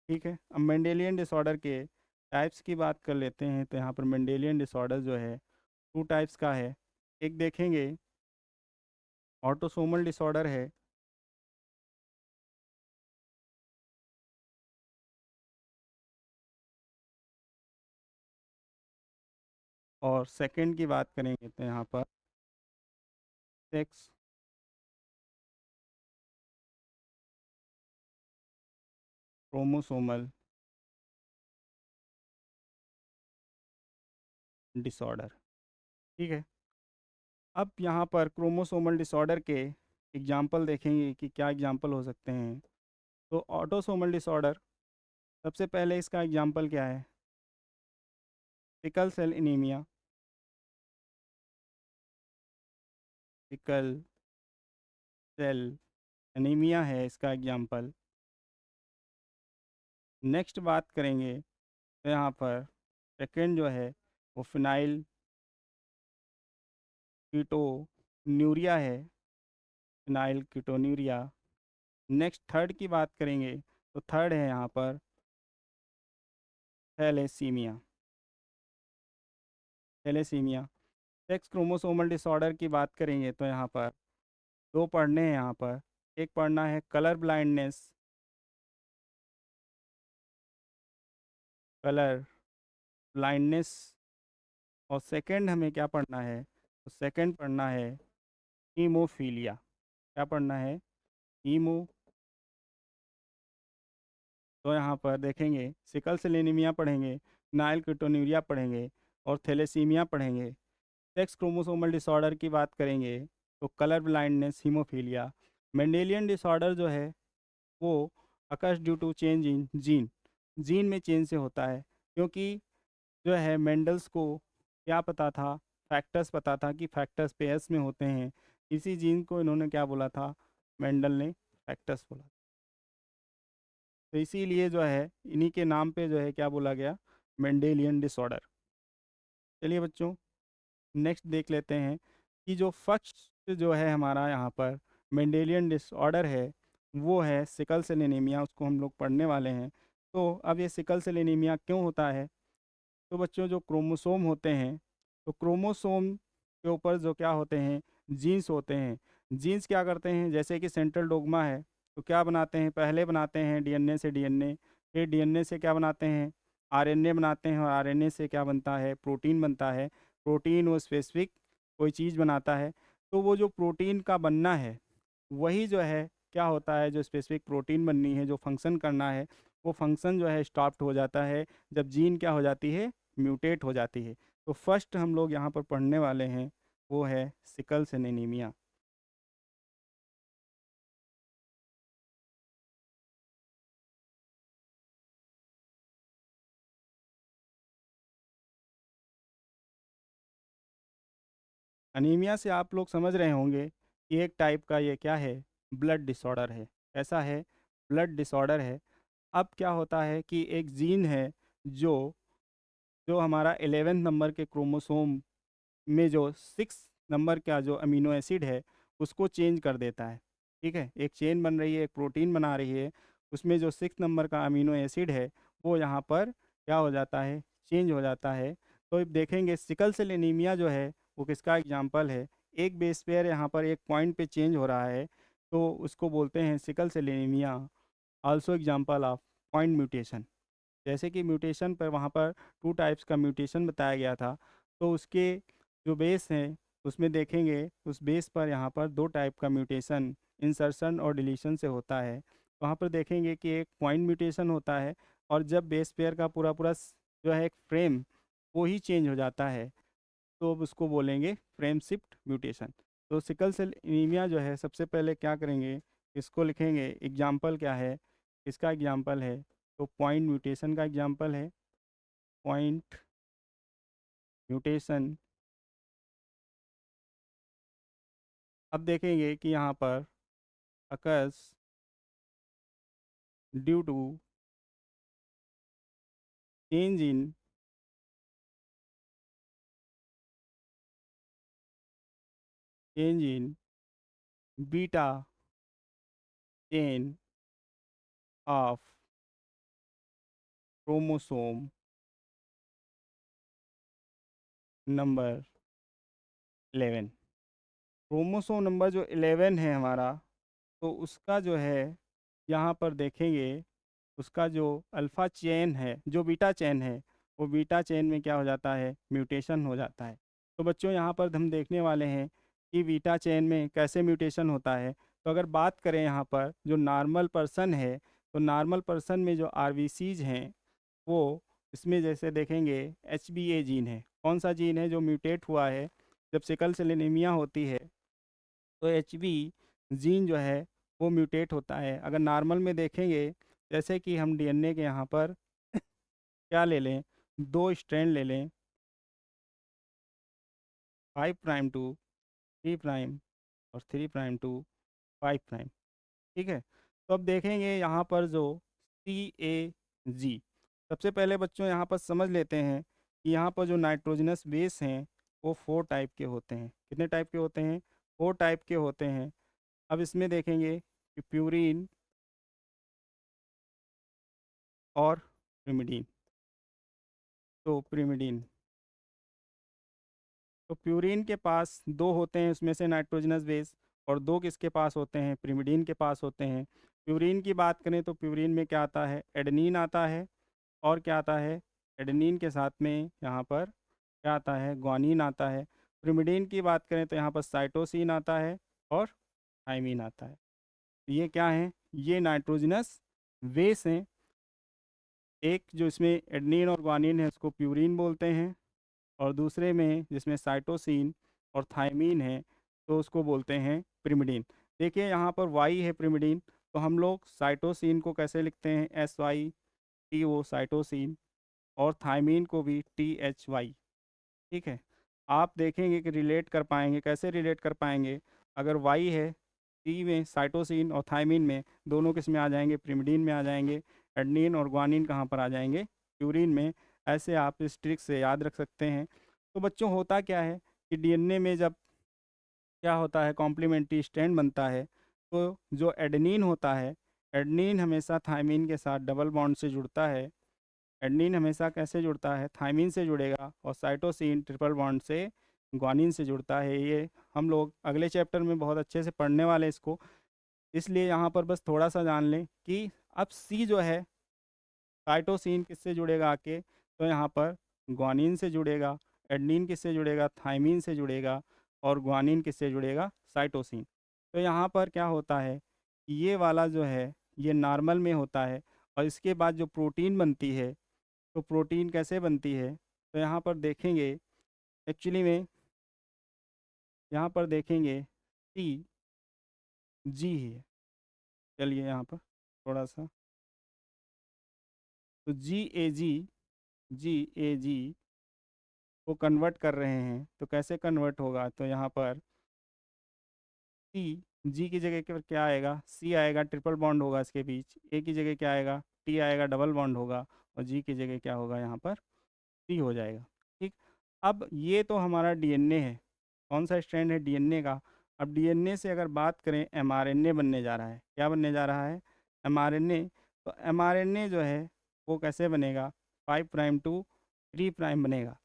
S1: ठीक है, अब मेंडेलियन डिसऑर्डर के टाइप्स की बात कर लेते हैं। तो यहाँ पर मेंडेलियन डिसऑर्डर जो है टू टाइप्स का है। एक देखेंगे ऑटोसोमल डिसऑर्डर है, और सेकंड की बात करेंगे तो यहाँ पर सेक्स क्रोमोसोमल डिसऑर्डर। ठीक है, अब यहाँ पर क्रोमोसोमल डिसऑर्डर के एग्जाम्पल देखेंगे कि क्या एग्जाम्पल हो सकते हैं। तो ऑटोसोमल डिसऑर्डर, सबसे पहले इसका एग्जाम्पल क्या है, sickle cell anaemia, sickle cell anaemia है इसका एग्जाम्पल। नेक्स्ट बात करेंगे तो यहाँ पर सेकेंड जो है वो फिनाइल कीटोन्यूरिया है, फिनाइल कीटोन्यूरिया। नेक्स्ट थर्ड की बात करेंगे तो थर्ड है यहाँ पर thalassaemia, thalassaemia. Sex chromosomal disorder की बात करेंगे तो यहाँ पर दो पढ़ने हैं यहाँ पर, एक पढ़ना है कलर ब्लाइंडनेस, कलर ब्लाइंडनेस, और सेकंड हमें क्या पढ़ना है, तो सेकंड पढ़ना है हीमोफीलिया। क्या पढ़ना है, हीमो। तो यहाँ पर देखेंगे सिकल सेल एनीमिया पढ़ेंगे, नाइलकिटोन्यूरिया पढ़ेंगे और थैलेसीमिया पढ़ेंगे। सेक्स क्रोमोसोमल डिसऑर्डर की बात करेंगे तो colour blindness, haemophilia. Mendelian disorder जो है वो occurs due to change in gene, gene में चेंज से होता है। क्योंकि जो है मेंडल्स को क्या पता था, फैक्टर्स पता था कि फैक्टर्स पेयर्स में होते हैं, इसी जीन को इन्होंने क्या बोला था, मेंडल ने फैक्टर्स बोला। तो इसीलिए जो है इन्हीं के नाम पे जो है क्या बोला गया, मेंडेलियन डिसऑर्डर। चलिए बच्चों नेक्स्ट देख लेते हैं कि जो फर्स्ट जो है हमारा यहाँ पर मेंडेलियन डिसऑर्डर है वो है सिकल सेल एनीमिया, उसको हम लोग पढ़ने वाले हैं। तो अब ये सिकल सेल एनीमिया क्यों होता है, तो बच्चों जो क्रोमोसोम होते हैं, तो क्रोमोसोम के ऊपर जो क्या होते हैं, जीन्स होते हैं। जीन्स क्या करते हैं, जैसे कि सेंट्रल डोग्मा है तो क्या बनाते हैं, पहले बनाते हैं डीएनए से डीएनए, फिर डीएनए से क्या बनाते हैं, आरएनए बनाते हैं, और आरएनए से क्या बनता है, प्रोटीन बनता है। प्रोटीन वो स्पेसिफिक कोई चीज़ बनाता है। तो वो जो प्रोटीन का बनना है वही जो है क्या होता है, जो स्पेसिफिक प्रोटीन बननी है, जो फंक्शन करना है, वो फंक्शन जो है स्टॉप्ड हो जाता है जब जीन क्या हो जाती है, म्यूटेट हो जाती है। तो फर्स्ट हम लोग यहाँ पर पढ़ने वाले हैं वो है सिकल सेल एनीमिया। अनीमिया से आप लोग समझ रहे होंगे कि एक टाइप का ये क्या है, ब्लड डिसऑर्डर है। ऐसा है, ब्लड डिसऑर्डर है। अब क्या होता है कि एक जीन है जो जो हमारा 11 नंबर के क्रोमोसोम में जो 6 नंबर का जो अमीनो एसिड है उसको चेंज कर देता है। ठीक है, एक चेन बन रही है, एक प्रोटीन बना रही है, उसमें जो 6 नंबर का अमीनो एसिड है वो यहाँ पर क्या हो जाता है, चेंज हो जाता है। तो अब देखेंगे सिकल सेल एनीमिया जो है वो किसका एग्जाम्पल है, एक बेस पेयर यहाँ पर एक पॉइंट पे चेंज हो रहा है तो उसको बोलते हैं sickle cell anaemia. Also example of point mutation. जैसे कि म्यूटेशन पर वहाँ पर 2 टाइप्स का म्यूटेशन बताया गया था, तो उसके जो बेस हैं उसमें देखेंगे उस बेस पर यहाँ पर 2 टाइप का म्यूटेशन इंसर्शन और डिलीशन से होता है। वहाँ पर देखेंगे कि एक पॉइंट म्यूटेशन होता है, और जब बेस पेयर का पूरा पूरा जो है एक फ्रेम वो ही चेंज हो जाता है तो अब उसको बोलेंगे फ्रेम शिफ्ट म्यूटेशन। तो सिकल सेल एनीमिया जो है सबसे पहले क्या करेंगे, इसको लिखेंगे, एग्जाम्पल क्या है, इसका एग्जाम्पल है, तो पॉइंट म्यूटेशन का एग्जाम्पल है पॉइंट म्यूटेशन। अब देखेंगे कि यहाँ पर occurs due to change in beta chain of chromosome number 11। Chromosome number जो 11 है हमारा, तो उसका जो है यहाँ पर देखेंगे उसका जो अल्फ़ा चेन है, जो बीटा चेन है, वो बीटा चेन में क्या हो जाता है, म्यूटेशन हो जाता है। तो बच्चों यहाँ पर हम देखने वाले हैं कि बीटा चेन में कैसे म्यूटेशन होता है। तो अगर बात करें यहाँ पर जो नॉर्मल पर्सन है, तो नॉर्मल पर्सन में जो आरबीसीज हैं वो इसमें जैसे देखेंगे एचबीए जीन है। कौन सा जीन है जो म्यूटेट हुआ है, जब सिकल सेल एनीमिया होती है तो एचबी जीन जो है वो म्यूटेट होता है। अगर नॉर्मल में देखेंगे, जैसे कि हम डीएनए के यहाँ पर क्या ले लें, 2 स्ट्रैंड ले लें, 5 प्राइम टू 3 प्राइम और 3 प्राइम टू 5 प्राइम। ठीक है, तो अब देखेंगे यहाँ पर जो CAG, सबसे पहले बच्चों यहाँ पर समझ लेते हैं कि यहाँ पर जो नाइट्रोजनस बेस हैं वो 4 टाइप के होते हैं। कितने टाइप के होते हैं, 4 टाइप के होते हैं। अब इसमें देखेंगे कि प्यूरिन और प्रिमिडीन। तो प्रिमिडीन, तो प्यूरिन के पास 2 होते हैं उसमें से नाइट्रोजनस बेस, और 2 किसके पास होते हैं, प्रिमिडीन के पास होते हैं। प्यूरिन की बात करें तो प्यूरिन में क्या आता है, एडेनिन आता है, और क्या आता है, एडेनिन के साथ में यहाँ पर क्या आता है, ग्वानिन आता है। प्रिमिडीन की बात करें तो यहाँ पर साइटोसिन आता है और थायमीन आता है। ये क्या है? ये नाइट्रोजनस बेस हैं। एक जो इसमें एडनिन और ग्वानिन है उसको प्यूरिन बोलते हैं, और दूसरे में जिसमें साइटोसिन और थायमीन है तो उसको बोलते हैं पिरिमिडीन। देखिए यहाँ पर वाई है पिरिमिडीन, तो हम लोग साइटोसिन को कैसे लिखते हैं? SYTO साइटोसिन, और थायमीन को भी THY। ठीक है, आप देखेंगे कि रिलेट कर पाएंगे। कैसे रिलेट कर पाएंगे? अगर वाई है टी में साइटोसिन और थायमीन में, दोनों किस में आ जाएंगे? पिरिमिडीन में आ जाएंगे। एडनिन और ग्वानिन कहाँ पर आ जाएंगे? प्यूरिन में। ऐसे आप इस ट्रिक से याद रख सकते हैं। तो बच्चों होता क्या है कि डीएनए में जब क्या होता है, कॉम्प्लीमेंट्री स्ट्रैंड बनता है, तो जो एडेनिन होता है, एडेनिन हमेशा थायमीन के साथ डबल बॉन्ड से जुड़ता है। एडेनिन हमेशा कैसे जुड़ता है? थायमीन से जुड़ेगा, और साइटोसिन ट्रिपल बॉन्ड से ग्वानिन से जुड़ता है। ये हम लोग अगले चैप्टर में बहुत अच्छे से पढ़ने वाले हैं इसको, इसलिए यहाँ पर बस थोड़ा सा जान लें कि अब सी जो है, साइटोसिन किससे जुड़ेगा आके? तो यहाँ पर ग्वानिन से जुड़ेगा। एडेनिन किससे जुड़ेगा? थायमीन से जुड़ेगा। और ग्वानिन किससे जुड़ेगा? साइटोसिन। तो यहाँ पर क्या होता है, ये वाला जो है ये नॉर्मल में होता है, और इसके बाद जो प्रोटीन बनती है, तो प्रोटीन कैसे बनती है? तो यहाँ पर देखेंगे, एक्चुअली में यहाँ पर देखेंगे जी है। चलिए यहाँ पर थोड़ा सा, तो जी ए जी को कन्वर्ट कर रहे हैं। तो कैसे कन्वर्ट होगा? तो यहाँ पर सी, जी की जगह पर क्या आएगा? सी आएगा, ट्रिपल बॉन्ड होगा इसके बीच। ए की जगह क्या आएगा? टी आएगा, डबल बॉन्ड होगा। और जी की जगह क्या होगा? यहाँ पर टी हो जाएगा। ठीक, अब ये तो हमारा डीएनए है। कौन सा स्ट्रैंड है? डीएनए का। अब डीएनए से अगर बात करें, एमआरएनए बनने जा रहा है। क्या बनने जा रहा है? एमआरएनए। तो एमआरएनए जो है वो कैसे बनेगा? 5' टू 3' बनेगा।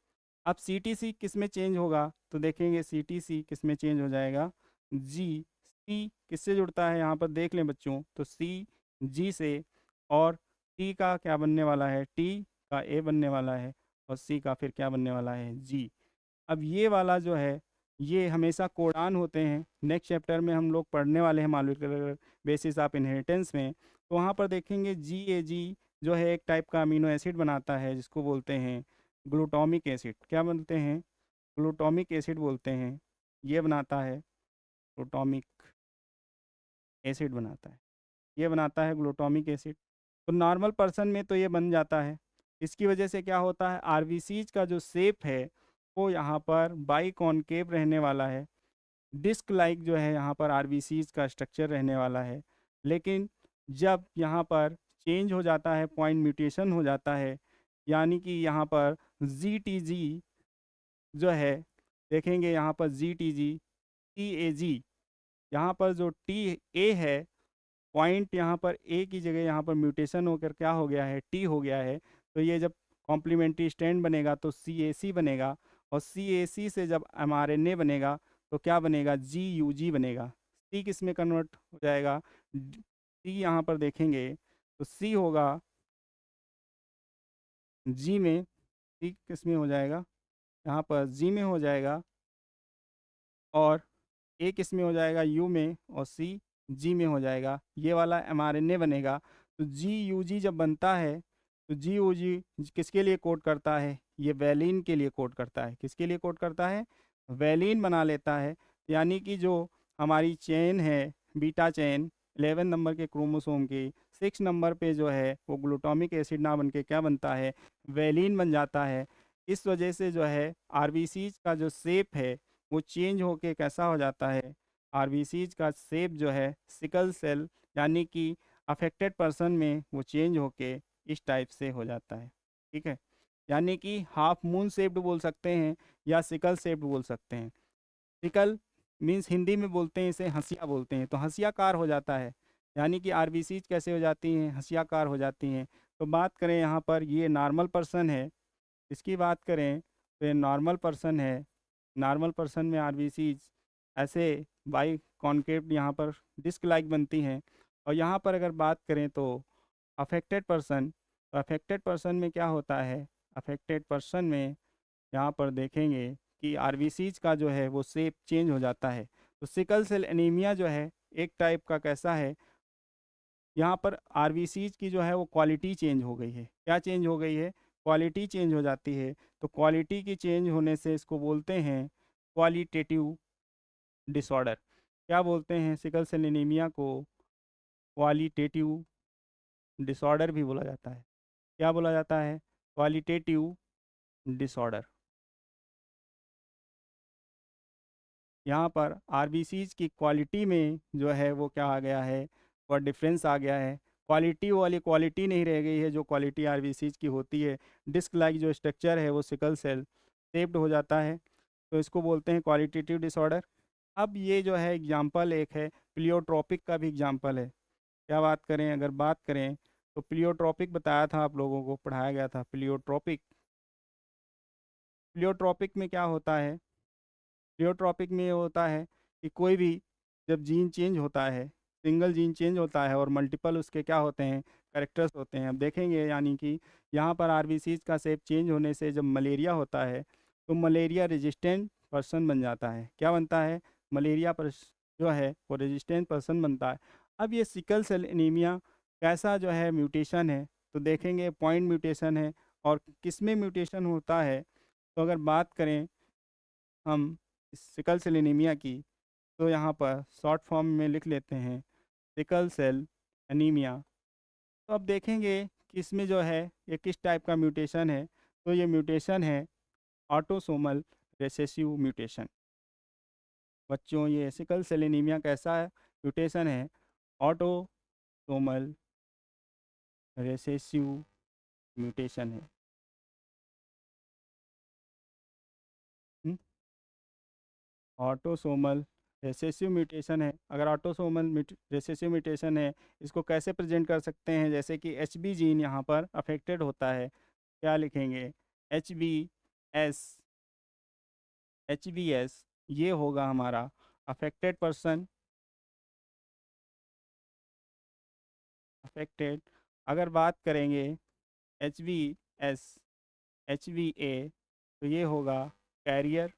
S1: अब सीटीसी किस में चेंज होगा? तो देखेंगे सीटीसी किस में चेंज हो जाएगा? जी। सी किससे जुड़ता है? यहाँ पर देख लें बच्चों, तो सी जी से, और टी का क्या बनने वाला है? टी का ए बनने वाला है, और सी का फिर क्या बनने वाला है? जी। अब ये वाला जो है, ये हमेशा कोडान होते हैं। नेक्स्ट चैप्टर में हम लोग पढ़ने वाले हैं मॉलिक्यूलर बेसिस ऑफ इनहेरिटेंस में। तो वहाँ पर देखेंगे जी जो है एक टाइप का अमीनो एसिड बनाता है, जिसको बोलते हैं ग्लूटामिक एसिड। क्या बोलते हैं? ग्लूटामिक एसिड बोलते हैं। ये बनाता है ग्लूटामिक एसिड बनाता है, ये बनाता है ग्लूटामिक एसिड। तो नॉर्मल पर्सन में तो ये बन जाता है। इसकी वजह से क्या होता है? आरबीसीज का जो शेप है वो यहाँ पर बाई कॉनकेव रहने वाला है। डिस्क लाइक जो है यहाँ पर आरबीसीज का स्ट्रक्चर रहने वाला है। लेकिन जब यहाँ पर चेंज हो जाता है, पॉइंट म्यूटेशन हो जाता है, यानी कि यहाँ पर जी जो है, देखेंगे यहाँ पर TAG, यहाँ पर जो TA है, पॉइंट यहाँ पर ए की जगह यहाँ पर म्यूटेशन होकर क्या हो गया है? टी हो गया है। तो ये जब कॉम्प्लीमेंट्री स्ट्रैंड बनेगा तो CAC बनेगा, और CAC से जब mRNA बनेगा तो क्या बनेगा? GUG बनेगा। सी किस में कन्वर्ट हो जाएगा? सी यहाँ पर देखेंगे तो सी होगा जी में, सी किस में हो जाएगा? यहाँ पर जी में हो जाएगा, और ए किस में हो जाएगा? यू में, और सी जी में हो जाएगा। ये वाला mRNA बनेगा। तो GUG जब बनता है तो GUG किसके लिए कोड करता है? ये वैलिन के लिए कोड करता है। किसके लिए कोड करता है? वैलिन बना लेता है। यानी कि जो हमारी चेन है, बीटा चेन 11 नंबर के क्रोमोसोम की 6 नंबर पे जो है वो ग्लूटामिक एसिड ना बन के क्या बनता है? वैलिन बन जाता है। इस वजह से जो है आरबीसीज का जो शेप है वो चेंज होके कैसा हो जाता है? आरबीसीज का शेप जो है सिकल सेल, यानी कि अफेक्टेड पर्सन में वो चेंज होके इस टाइप से हो जाता है। ठीक है, यानी कि हाफ मून शेप्ड बोल सकते हैं, या सिकल शेप्ड बोल सकते हैं। सिकल मीन्स हिंदी में बोलते हैं इसे हंसिया बोलते हैं, तो हंसियाकार हो जाता है। यानी कि आरबीसीज कैसे हो जाती हैं? हंसियाकार हो जाती हैं। तो बात करें यहाँ पर, ये नॉर्मल पर्सन है, इसकी बात करें तो ये नॉर्मल पर्सन है। नॉर्मल पर्सन में आरबीसीज ऐसे बाई कॉन्केव यहाँ पर डिस्क लाइक बनती हैं। और यहाँ पर अगर बात करें तो अफेक्टेड पर्सन, तो अफेक्टेड पर्सन में क्या होता है? अफेक्टेड पर्सन में यहाँ पर देखेंगे कि आरबीसीज का जो है वो शेप चेंज हो जाता है। तो सिकल सेल एनीमिया जो है एक टाइप का कैसा है, यहाँ पर आरबीसीज की जो है वो क्वालिटी चेंज हो गई है। क्या चेंज हो गई है? क्वालिटी चेंज हो जाती है। तो क्वालिटी की चेंज होने से इसको बोलते हैं क्वालिटेटिव डिसऑर्डर। क्या बोलते हैं? सिकल सेल एनीमिया को क्वालिटेटिव डिसऑर्डर भी बोला जाता है। क्या बोला जाता है? Qualitative disorder. यहाँ पर आरबीसीज की क्वालिटी में जो है वो क्या आ गया है, और डिफरेंस आ गया है। क्वालिटी वाली क्वालिटी नहीं रह गई है जो क्वालिटी आरबीसीज की होती है। डिस्क लाइक जो स्ट्रक्चर है वो सिकल सेल शेप्ड हो जाता है, तो इसको बोलते हैं क्वालिटेटिव डिसऑर्डर। अब ये जो है एग्जाम्पल एक है, प्लियोट्रॉपिक का भी एग्जाम्पल है। क्या बात करें, अगर बात करें तो प्लियोट्रॉपिक बताया था, आप लोगों को पढ़ाया गया था प्लियोट्रॉपिक। प्लियोट्रॉपिक में क्या होता है? प्लियोट्रॉपिक में ये होता है कि कोई भी जब जीन चेंज होता है, सिंगल जीन चेंज होता है और मल्टीपल उसके क्या होते हैं, करेक्टर्स होते हैं। अब देखेंगे यानी कि यहाँ पर आरबीसीज का शेप चेंज होने से जब मलेरिया होता है तो मलेरिया रेजिस्टेंट पर्सन बन जाता है। क्या बनता है? मलेरिया पर जो है वो रेजिस्टेंट पर्सन बनता है। अब ये सिकल सेल एनीमिया कैसा जो है म्यूटेशन है, तो देखेंगे पॉइंट म्यूटेशन है। और किस में म्यूटेशन होता है? तो अगर बात करें हम सिकल सेल एनीमिया की, तो यहाँ पर शॉर्ट फॉर्म में लिख लेते हैं सिकल सेल एनीमिया। तो अब देखेंगे कि इसमें जो है ये किस टाइप का म्यूटेशन है। तो ये म्यूटेशन है ऑटोसोमल रिसेसिव म्यूटेशन। बच्चों, ये सिकल सेल एनीमिया कैसा है म्यूटेशन है? ऑटोसोमल रिसेसिव म्यूटेशन है। ऑटोसोमल रिसेसिव म्यूटेशन है। अगर ऑटोसोमल रिसेसिव म्यूटेशन है, इसको कैसे प्रेजेंट कर सकते हैं? जैसे कि एच बी जीन यहाँ पर अफेक्टेड होता है, क्या लिखेंगे? H B S, H B S ये होगा हमारा अफेक्टेड पर्सन, अफेक्टेड। अगर बात करेंगे H B S, H B A, तो ये होगा कैरियर।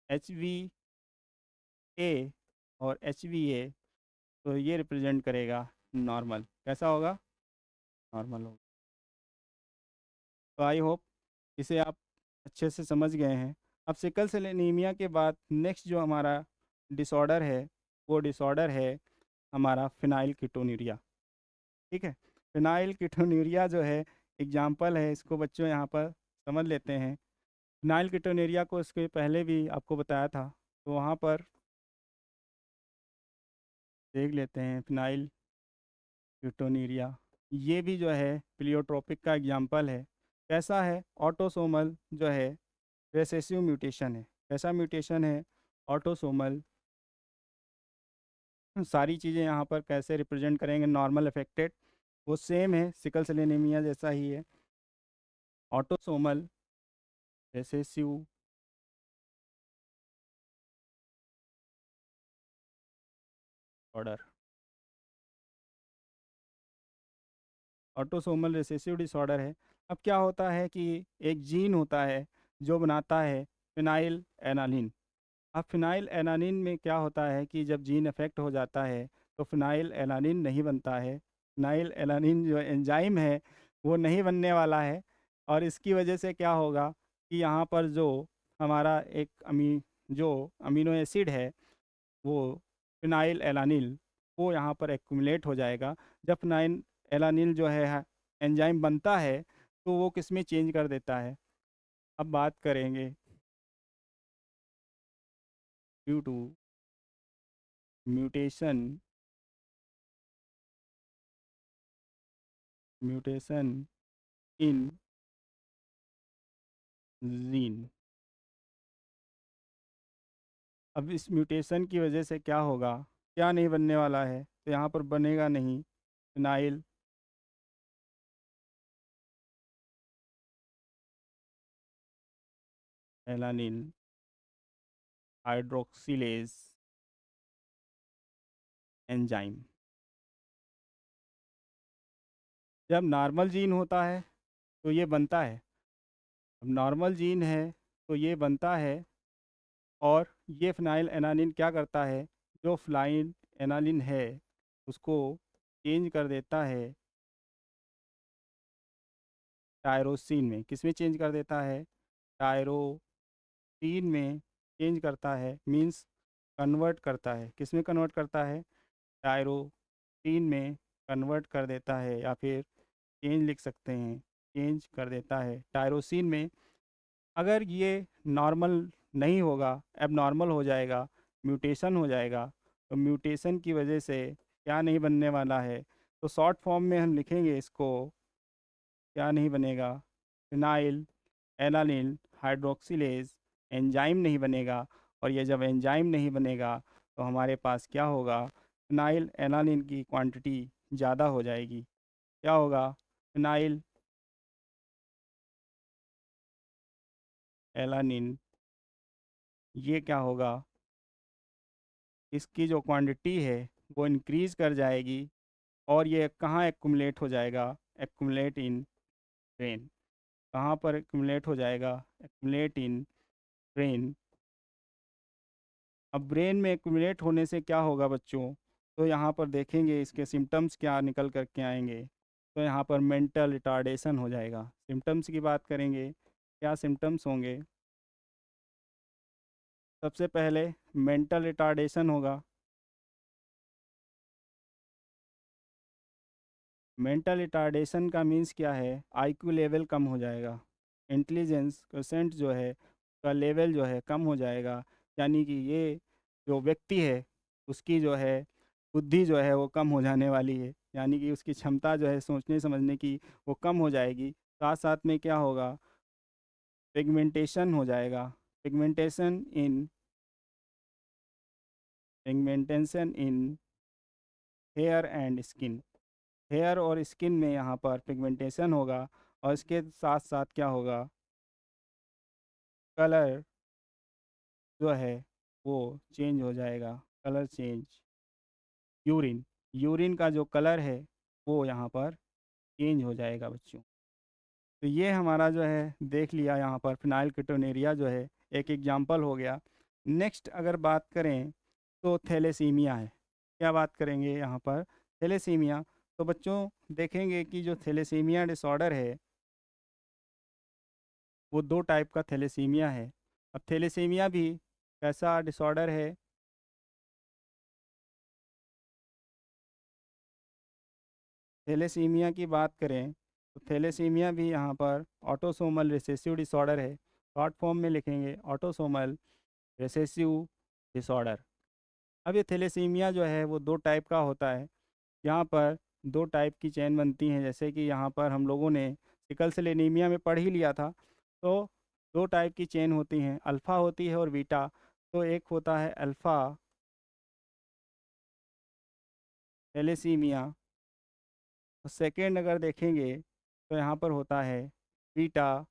S1: एच बी ए और एच बी ए, तो ये रिप्रेजेंट करेगा नॉर्मल। कैसा होगा? नॉर्मल होगा। तो आई होप इसे आप अच्छे से समझ गए हैं। अब सिकल सेल एनीमिया के बाद नेक्स्ट जो हमारा डिसऑर्डर है, वो डिसऑर्डर है हमारा फिनाइल कीटोन्यूरिया। ठीक है, फिनाइल कीटोन्यूरिया जो है एग्जाम्पल है, इसको बच्चों यहाँ पर समझ लेते हैं। फिनाइल कीटोन्यूरिया को इसके पहले भी आपको बताया था, तो वहाँ पर देख लेते हैं फिनाइल कीटोन्यूरिया। ये भी जो है प्लियोट्रोपिक का एग्जाम्पल है। कैसा है? ऑटोसोमल जो है रेसेसिव म्यूटेशन है। कैसा म्यूटेशन है? ऑटोसोमल। सारी चीज़ें यहाँ पर कैसे रिप्रेजेंट करेंगे? नॉर्मल अफेक्टेड, वो सेम है सिकल सेल एनीमिया जैसा ही है। Autosomal recessive order, autosomal recessive disorder है। अब क्या होता है कि एक जीन होता है जो बनाता है फिनाइल एनालिन। अब फिनाइल एलानिन में क्या होता है कि जब जीन अफेक्ट हो जाता है तो फिनाइल एलानिन नहीं बनता है। फिनाइल एलानिन जो एंजाइम है वो नहीं बनने वाला है। और इसकी वजह से क्या होगा कि यहाँ पर जो हमारा एक जो अमीनो एसिड है, वो फिनाइल एलानिल, वो यहाँ पर एक्यूमुलेट हो जाएगा। जब फिनाइल एलानिल जो है एंजाइम बनता है तो वो किस में चेंज कर देता है? अब बात करेंगे due to mutation, mutation in gene. अब इस म्यूटेशन की वजह से क्या होगा? क्या नहीं बनने वाला है? तो यहाँ पर बनेगा नहीं फिनाइल एलानिल हाइड्रोक्सिलेज एंजाइम। जब नॉर्मल जीन होता है तो ये बनता है। अब नॉर्मल जीन है तो ये बनता है, और ये फिनाइल एनालिन क्या करता है, जो फिनाइल एनालिन है उसको चेंज कर देता है टायरोसिन में। किस में चेंज कर देता है? टायरोसिन में चेंज करता है, मींस कन्वर्ट करता है। किस में कन्वर्ट करता है? टायरोसिन में कन्वर्ट कर देता है, या फिर चेंज लिख सकते हैं, चेंज कर देता है टायरोसिन में। अगर ये नॉर्मल नहीं होगा, एबनॉर्मल हो जाएगा, म्यूटेशन हो जाएगा, तो म्यूटेशन की वजह से क्या नहीं बनने वाला है, तो शॉर्ट फॉर्म में हम लिखेंगे इसको, क्या नहीं बनेगा? फिनाइल एलानिल हाइड्रोक्सिलेज एंजाइम नहीं बनेगा। और ये जब एंजाइम नहीं बनेगा तो हमारे पास क्या होगा? फिनाइल एलानिन की क्वांटिटी ज़्यादा हो जाएगी। क्या होगा? फिनाइल एलानिन, ये क्या होगा? इसकी जो क्वांटिटी है वो इंक्रीज़ कर जाएगी, और ये कहाँ एक्युमुलेट हो जाएगा? Accumulate in brain. कहाँ पर एक्युमुलेट हो जाएगा? Accumulate in brain. अब ब्रेन में एक्युमुलेट होने से क्या होगा बच्चों? तो यहाँ पर देखेंगे इसके सिम्टम्स क्या निकल कर के आएंगे। तो यहाँ पर मेंटल रिटार्डेशन हो जाएगा। सिम्टम्स की बात करेंगे, क्या सिम्टम्स होंगे? सबसे पहले मेंटल रिटार्डेशन होगा। मेंटल रिटार्डेशन का मीन्स क्या है? आईक्यू लेवल कम हो जाएगा, इंटेलिजेंस कोसेंट जो है का लेवल जो है कम हो जाएगा। यानी कि ये जो व्यक्ति है उसकी जो है बुद्धि जो है वो कम हो जाने वाली है, यानी कि उसकी क्षमता जो है सोचने समझने की वो कम हो जाएगी। साथ साथ में क्या होगा? पिगमेंटेशन हो जाएगा। Pigmentation in pigmentation in hair and skin. Hair और स्किन में यहाँ पर पिगमेंटेशन होगा, और इसके साथ साथ क्या होगा? कलर जो है वो चेंज हो जाएगा, कलर चेंज। यूरिन, यूरिन का जो कलर है वो यहाँ पर चेंज हो जाएगा बच्चों। तो ये हमारा जो है देख लिया यहाँ पर फिनाइल कीटोनेरिया जो है एक एग्जाम्पल हो गया। नेक्स्ट अगर बात करें तो थैलेसीमिया है। क्या बात करेंगे यहाँ पर? थैलेसीमिया। तो बच्चों देखेंगे कि जो थैलेसीमिया डिसऑर्डर है वो दो टाइप का थैलेसीमिया है। अब थैलेसीमिया भी कैसा डिसऑर्डर है? थैलेसीमिया की बात करें तो थैलेसीमिया भी यहाँ पर ऑटोसोमल रिसेसिव डिसऑर्डर है। शॉर्ट फॉर्म में लिखेंगे ऑटोसोमल रिसेसिव डिसऑर्डर। अब ये थैलेसीमिया जो है वो दो टाइप का होता है। यहाँ पर दो टाइप की चेन बनती हैं, जैसे कि यहाँ पर हम लोगों ने सिकल सेल एनीमिया में पढ़ ही लिया था। तो दो टाइप की चेन होती हैं, अल्फ़ा होती है और बीटा। तो एक होता है अल्फ़ा थैलेसीमिया, और सेकेंड अगर देखेंगे तो यहाँ पर होता है बीटा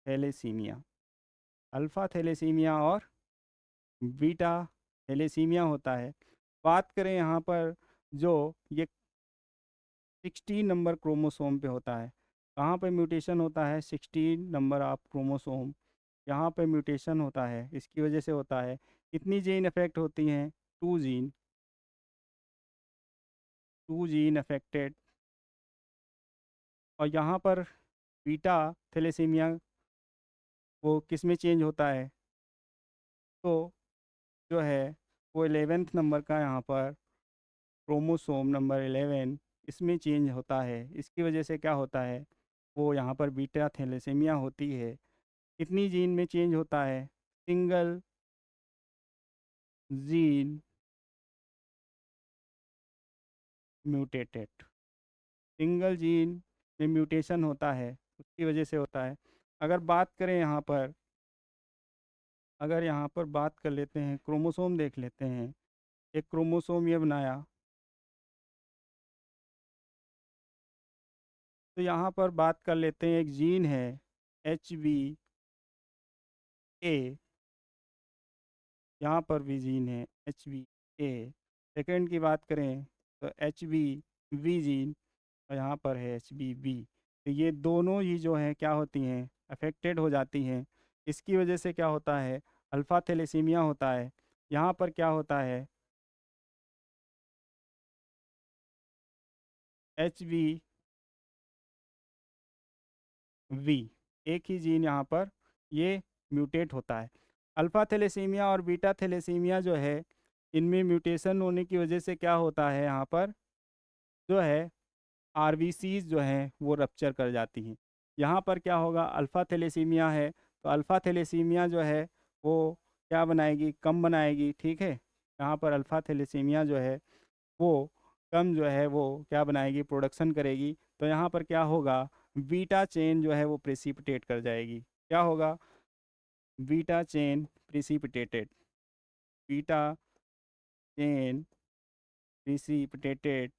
S1: थैलेसीमिया। अल्फ़ा थैलेसीमिया और बीटा थैलेसीमिया होता है। बात करें यहाँ पर जो ये 16 नंबर क्रोमोसोम पे होता है। कहाँ पे म्यूटेशन होता है? 16 नंबर ऑफ क्रोमोसोम, यहाँ पे म्यूटेशन होता है। इसकी वजह से होता है। कितनी जीन अफेक्ट होती हैं? Two gene, two gene affected. और यहाँ पर बीटा थैलेसीमिया वो किस में चेंज होता है? तो जो है वो 11th नंबर का यहाँ पर क्रोमोसोम नंबर 11 इसमें चेंज होता है। इसकी वजह से क्या होता है? वो यहाँ पर बीटा थैलेसीमिया होती है। कितनी जीन में चेंज होता है? Single gene mutated, single gene में म्यूटेशन होता है, उसकी वजह से होता है। अगर बात करें यहाँ पर, अगर यहाँ पर बात कर लेते हैं, क्रोमोसोम देख लेते हैं। एक क्रोमोसोम ये बनाया, तो यहाँ पर बात कर लेते हैं, एक जीन है HBA, यहाँ पर भी जीन है HBA। सेकेंड की बात करें तो HBV जीन, और यहाँ पर है HBB। तो ये दोनों ही जो हैं क्या होती हैं? अफेक्टेड हो जाती हैं। इसकी वजह से क्या होता है, अल्फ़ा थैलेसीमिया होता है। यहाँ पर क्या होता है, HBV, एक ही जीन यहाँ पर ये म्यूटेट होता है। अल्फ़ा थैलेसीमिया और बीटा थैलेसीमिया जो है, इनमें म्यूटेशन होने की वजह से क्या होता है, यहाँ पर जो है आरबीसीज जो हैं वो रप्चर कर जाती हैं। यहाँ पर क्या होगा, अल्फ़ा थैलेसीमिया है तो अल्फ़ा थैलेसीमिया जो है वो क्या बनाएगी, कम बनाएगी, ठीक है। यहाँ पर अल्फ़ा थैलेसीमिया जो है वो कम जो है वो क्या बनाएगी, प्रोडक्शन करेगी। तो यहाँ पर क्या होगा, बीटा चेन जो है वो प्रेसिपिटेट कर जाएगी। क्या होगा, beta chain precipitated, beta chain precipitated.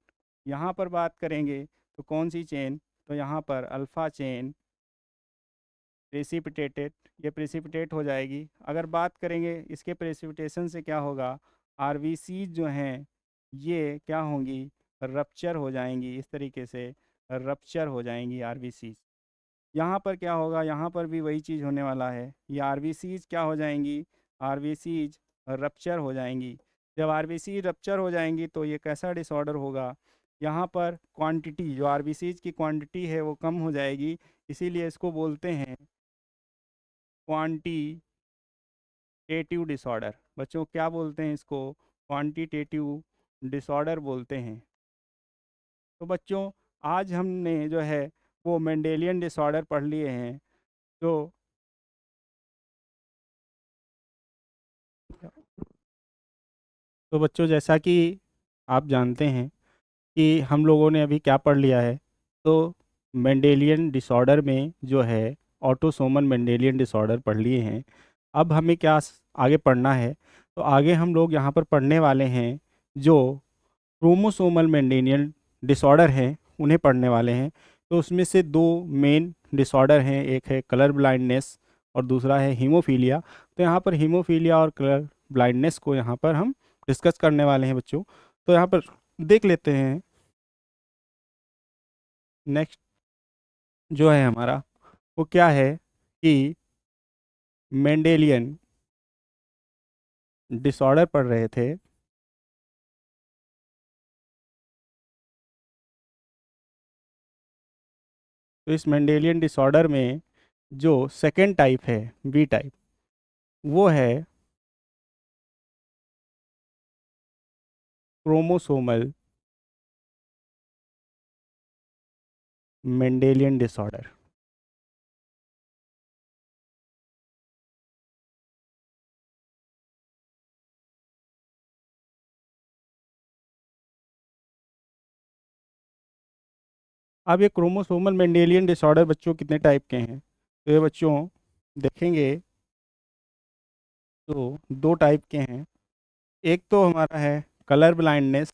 S1: यहाँ पर बात करेंगे तो कौन सी चेन, तो यहाँ पर अल्फ़ा चेन प्रेसिपिटेटेड, ये प्रेसिपिटेट हो जाएगी। अगर बात करेंगे इसके प्रेसिपिटेशन से क्या होगा, आरबीसी जो हैं ये क्या होंगी, रप्चर हो जाएंगी, इस तरीके से रप्चर हो जाएंगी आरबीसी। यहाँ पर क्या होगा, यहाँ पर भी वही चीज़ होने वाला है, ये आरबीसीज क्या हो जाएंगी, आरबीसीज रप्चर हो जाएंगी। जब आरबीसी रप्चर हो जाएंगी तो ये कैसा डिसऑर्डर होगा, यहाँ पर क्वांटिटी जो आरबीसीज की क्वांटिटी है वो कम हो जाएगी, इसीलिए इसको बोलते हैं क्वांटिटेटिव डिसऑर्डर। बच्चों क्या बोलते हैं इसको, क्वांटिटेटिव डिसऑर्डर बोलते हैं। तो बच्चों आज हमने जो है वो मेंडेलियन डिसऑर्डर पढ़ लिए हैं। तो बच्चों जैसा कि आप जानते हैं कि हम लोगों ने अभी क्या पढ़ लिया है, तो मेंडेलियन डिसऑर्डर में जो है ऑटोसोमल मेंडेलियन डिसऑर्डर पढ़ लिए हैं। अब हमें क्या आगे पढ़ना है, तो आगे हम लोग यहाँ पर पढ़ने वाले हैं जो क्रोमोसोमल मेंडेलियन डिसऑर्डर हैं उन्हें पढ़ने वाले हैं। तो उसमें से दो मेन डिसऑर्डर हैं, एक है कलर ब्लाइंडनेस और दूसरा है हीमोफीलिया। तो यहाँ पर हीमोफीलिया और कलर ब्लाइंडनेस को यहाँ पर हम डिस्कस करने वाले हैं बच्चों। तो यहाँ पर देख लेते हैं, नेक्स्ट जो है हमारा वो क्या है कि मेंडेलियन डिसऑर्डर पढ़ रहे थे। तो इस मेंडेलियन डिसऑर्डर में जो सेकेंड टाइप है, बी टाइप, वो है क्रोमोसोमल मेंडेलियन डिसऑर्डर। अब ये क्रोमोसोमल मेंडेलियन डिसऑर्डर बच्चों कितने टाइप के हैं, तो ये बच्चों देखेंगे तो दो टाइप के हैं। एक तो हमारा है कलर ब्लाइंडनेस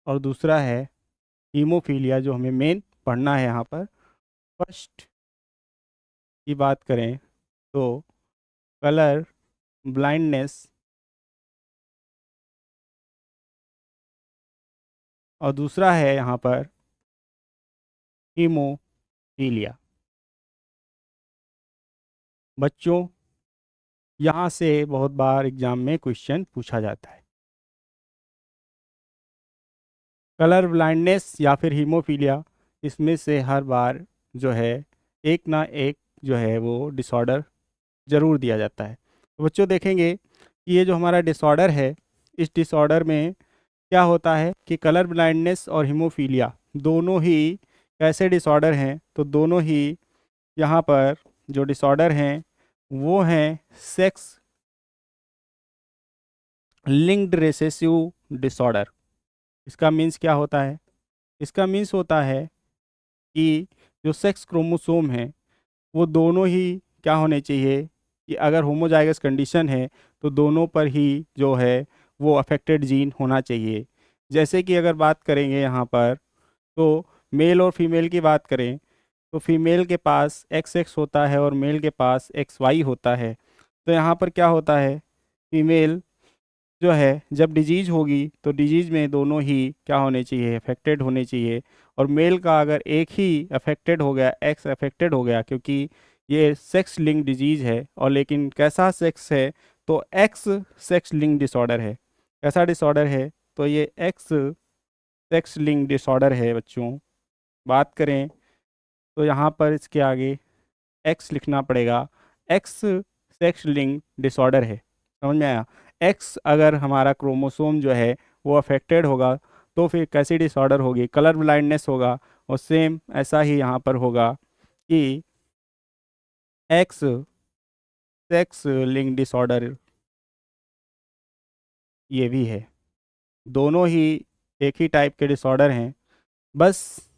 S1: और दूसरा है हीमोफीलिया, जो हमें मेन पढ़ना है यहाँ पर। फर्स्ट की बात करें तो कलर ब्लाइंडनेस और दूसरा है यहाँ पर हीमोफीलिया। बच्चों यहाँ से बहुत बार एग्जाम में क्वेश्चन पूछा जाता है, कलर ब्लाइंडनेस या फिर हीमोफीलिया, इसमें से हर बार जो है एक ना एक जो है वो डिसऑर्डर ज़रूर दिया जाता है। तो बच्चों देखेंगे कि ये जो हमारा डिसऑर्डर है, इस डिसऑर्डर में क्या होता है कि कलर ब्लाइंडनेस और हीमोफीलिया दोनों ही कैसे डिसऑर्डर हैं, तो दोनों ही यहाँ पर जो डिसऑर्डर हैं वो हैं सेक्स लिंक्ड रिसेसिव डिसऑर्डर। इसका मीन्स क्या होता है, इसका मीन्स होता है कि जो सेक्स क्रोमोसोम हैं वो दोनों ही क्या होने चाहिए, कि अगर होमोजाइगस कंडीशन है तो दोनों पर ही जो है वो अफेक्टेड जीन होना चाहिए। जैसे कि अगर बात करेंगे यहाँ पर, तो मेल और फीमेल की बात करें तो फीमेल के पास एक्स एक्स होता है और मेल के पास एक्स वाई होता है। तो यहाँ पर क्या होता है, फीमेल जो है जब डिजीज होगी तो डिजीज में दोनों ही क्या होने चाहिए, अफेक्टेड होने चाहिए। और मेल का अगर एक ही अफेक्टेड हो गया, एक्स अफेक्टेड हो गया, क्योंकि ये सेक्स लिंक डिजीज है, और लेकिन कैसा सेक्स है, तो एक्स सेक्स लिंक डिसऑर्डर है। कैसा डिसऑर्डर है, तो ये एक्स सेक्स लिंक डिसऑर्डर है बच्चों। बात करें तो यहाँ पर इसके आगे एक्स लिखना पड़ेगा। एक्स सेक्स लिंक डिसऑर्डर है, समझ में आया। एक्स अगर हमारा क्रोमोसोम जो है वो अफेक्टेड होगा तो फिर कैसी डिसऑर्डर होगी, कलर ब्लाइंडनेस होगा। और सेम ऐसा ही यहाँ पर होगा कि एक्स सेक्स लिंक डिसऑर्डर ये भी है। दोनों ही एक ही टाइप के डिसऑर्डर हैं, बस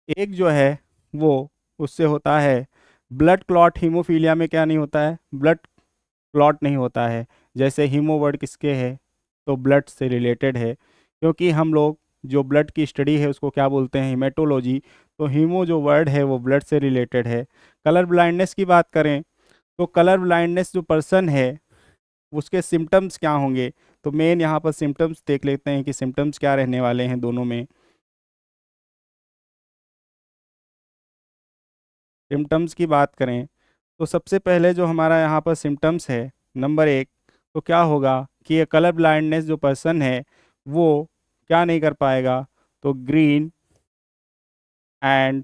S1: एक जो है वो उससे होता है ब्लड क्लॉट। हीमोफीलिया में क्या नहीं होता है, ब्लड क्लॉट नहीं होता है। जैसे हीमो वर्ड किसके है, तो ब्लड से रिलेटेड है, क्योंकि हम लोग जो ब्लड की स्टडी है उसको क्या बोलते हैं, हीमेटोलॉजी। तो हीमो जो वर्ड है वो ब्लड से रिलेटेड है। कलर ब्लाइंडनेस की बात करें तो कलर ब्लाइंडनेस जो पर्सन है उसके सिम्टम्स क्या होंगे, तो मेन यहाँ पर सिम्टम्स देख लेते हैं कि सिम्टम्स क्या रहने वाले हैं दोनों में। सिम्टम्स की बात करें तो सबसे पहले जो हमारा यहाँ पर सिम्टम्स है, नंबर एक, तो क्या होगा कि ये कलर ब्लाइंडनेस जो पर्सन है वो क्या नहीं कर पाएगा, तो green and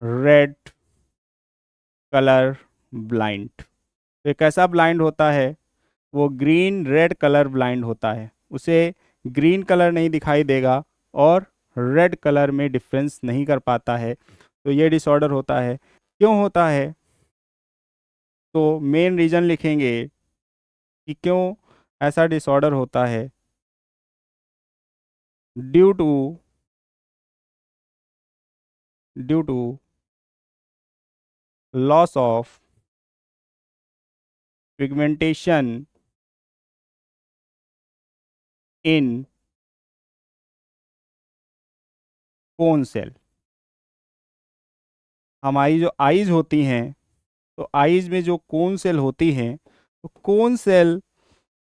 S1: red colour blind. तो ये कैसा ब्लाइंड होता है, वो ग्रीन रेड कलर ब्लाइंड होता है। उसे ग्रीन कलर नहीं दिखाई देगा और रेड कलर में डिफरेंस नहीं कर पाता है। तो ये डिसऑर्डर होता है। क्यों होता है, तो मेन रीज़न लिखेंगे कि क्यों ऐसा डिसऑर्डर होता है। Due to due to loss of pigmentation in cone cell. हमारी जो आईज होती हैं, तो आईज में जो कोन सेल होती हैं, तो कोन सेल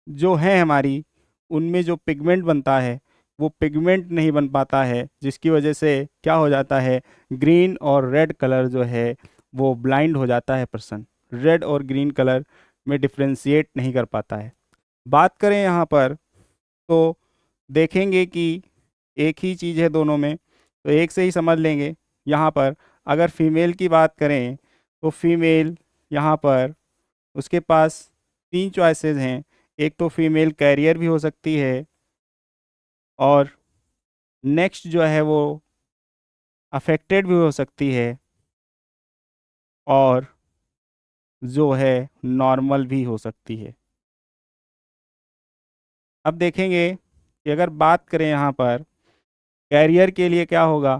S1: जो है हमारी, उनमें जो पिगमेंट बनता है वो पिगमेंट नहीं बन पाता है, जिसकी वजह से क्या हो जाता है, ग्रीन और रेड कलर जो है वो ब्लाइंड हो जाता है पर्सन। रेड और ग्रीन कलर में डिफ्रेंशिएट नहीं कर पाता है। बात करें यहाँ पर तो देखेंगे कि एक ही चीज़ है दोनों में, तो एक से ही समझ लेंगे। यहाँ पर अगर फीमेल की बात करें तो फीमेल यहाँ पर उसके पास तीन चॉइसेस हैं। एक तो फीमेल कैरियर भी हो सकती है, और नेक्स्ट जो है वो अफेक्टेड भी हो सकती है, और जो है नॉर्मल भी हो सकती है। अब देखेंगे कि अगर बात करें यहाँ पर कैरियर के लिए क्या होगा।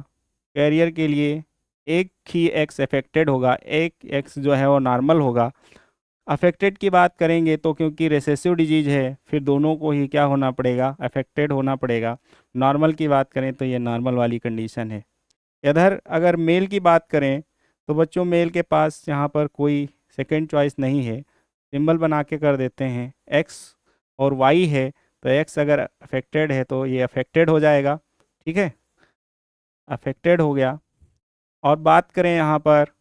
S1: कैरियर के लिए एक ही एक्स अफेक्टेड होगा, एक एक्स जो है वो नॉर्मल होगा। अफेक्टेड की बात करेंगे तो क्योंकि रिसेसिव डिजीज है, फिर दोनों को ही क्या होना पड़ेगा, अफेक्टेड होना पड़ेगा। नॉर्मल की बात करें तो ये नॉर्मल वाली कंडीशन है। इधर अगर मेल की बात करें तो बच्चों मेल के पास यहाँ पर कोई सेकंड चॉइस नहीं है। सिंबल बना के कर देते हैं, एक्स और वाई है, तो एक्स अगर अफेक्टेड है तो ये अफेक्टेड हो जाएगा। ठीक है, अफेक्टेड हो गया। और बात करें यहाँ पर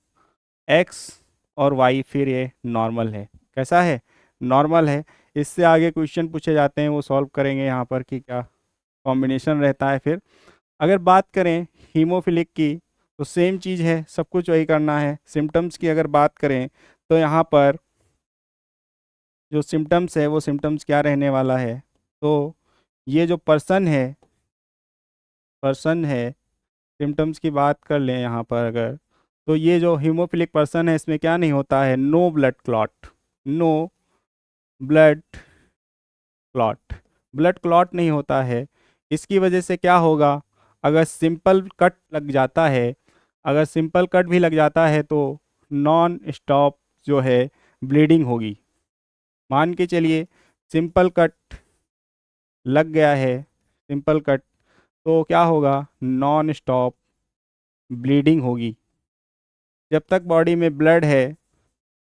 S1: एक्स और वाई, फिर ये नॉर्मल है। कैसा है, नॉर्मल है। इससे आगे क्वेश्चन पूछे जाते हैं वो सॉल्व करेंगे यहाँ पर कि क्या कॉम्बिनेशन रहता है। फिर अगर बात करें हीमोफिलिक की तो सेम चीज़ है, सब कुछ वही करना है। सिम्टम्स की अगर बात करें तो यहाँ पर जो सिम्टम्स है वो सिम्टम्स क्या रहने वाला है, तो ये जो पर्सन है सिम्टम्स की बात कर लें यहाँ पर अगर, तो ये जो हीमोफिलिक पर्सन है इसमें क्या नहीं होता है, no blood clot. No blood clot, blood clot नहीं होता है। इसकी वजह से क्या होगा, अगर सिंपल कट लग जाता है, अगर सिंपल कट भी लग जाता है तो नॉन स्टॉप जो है ब्लीडिंग होगी। मान के चलिए सिंपल कट लग गया है, सिंपल कट, तो क्या होगा, नॉन स्टॉप ब्लीडिंग होगी। जब तक बॉडी में ब्लड है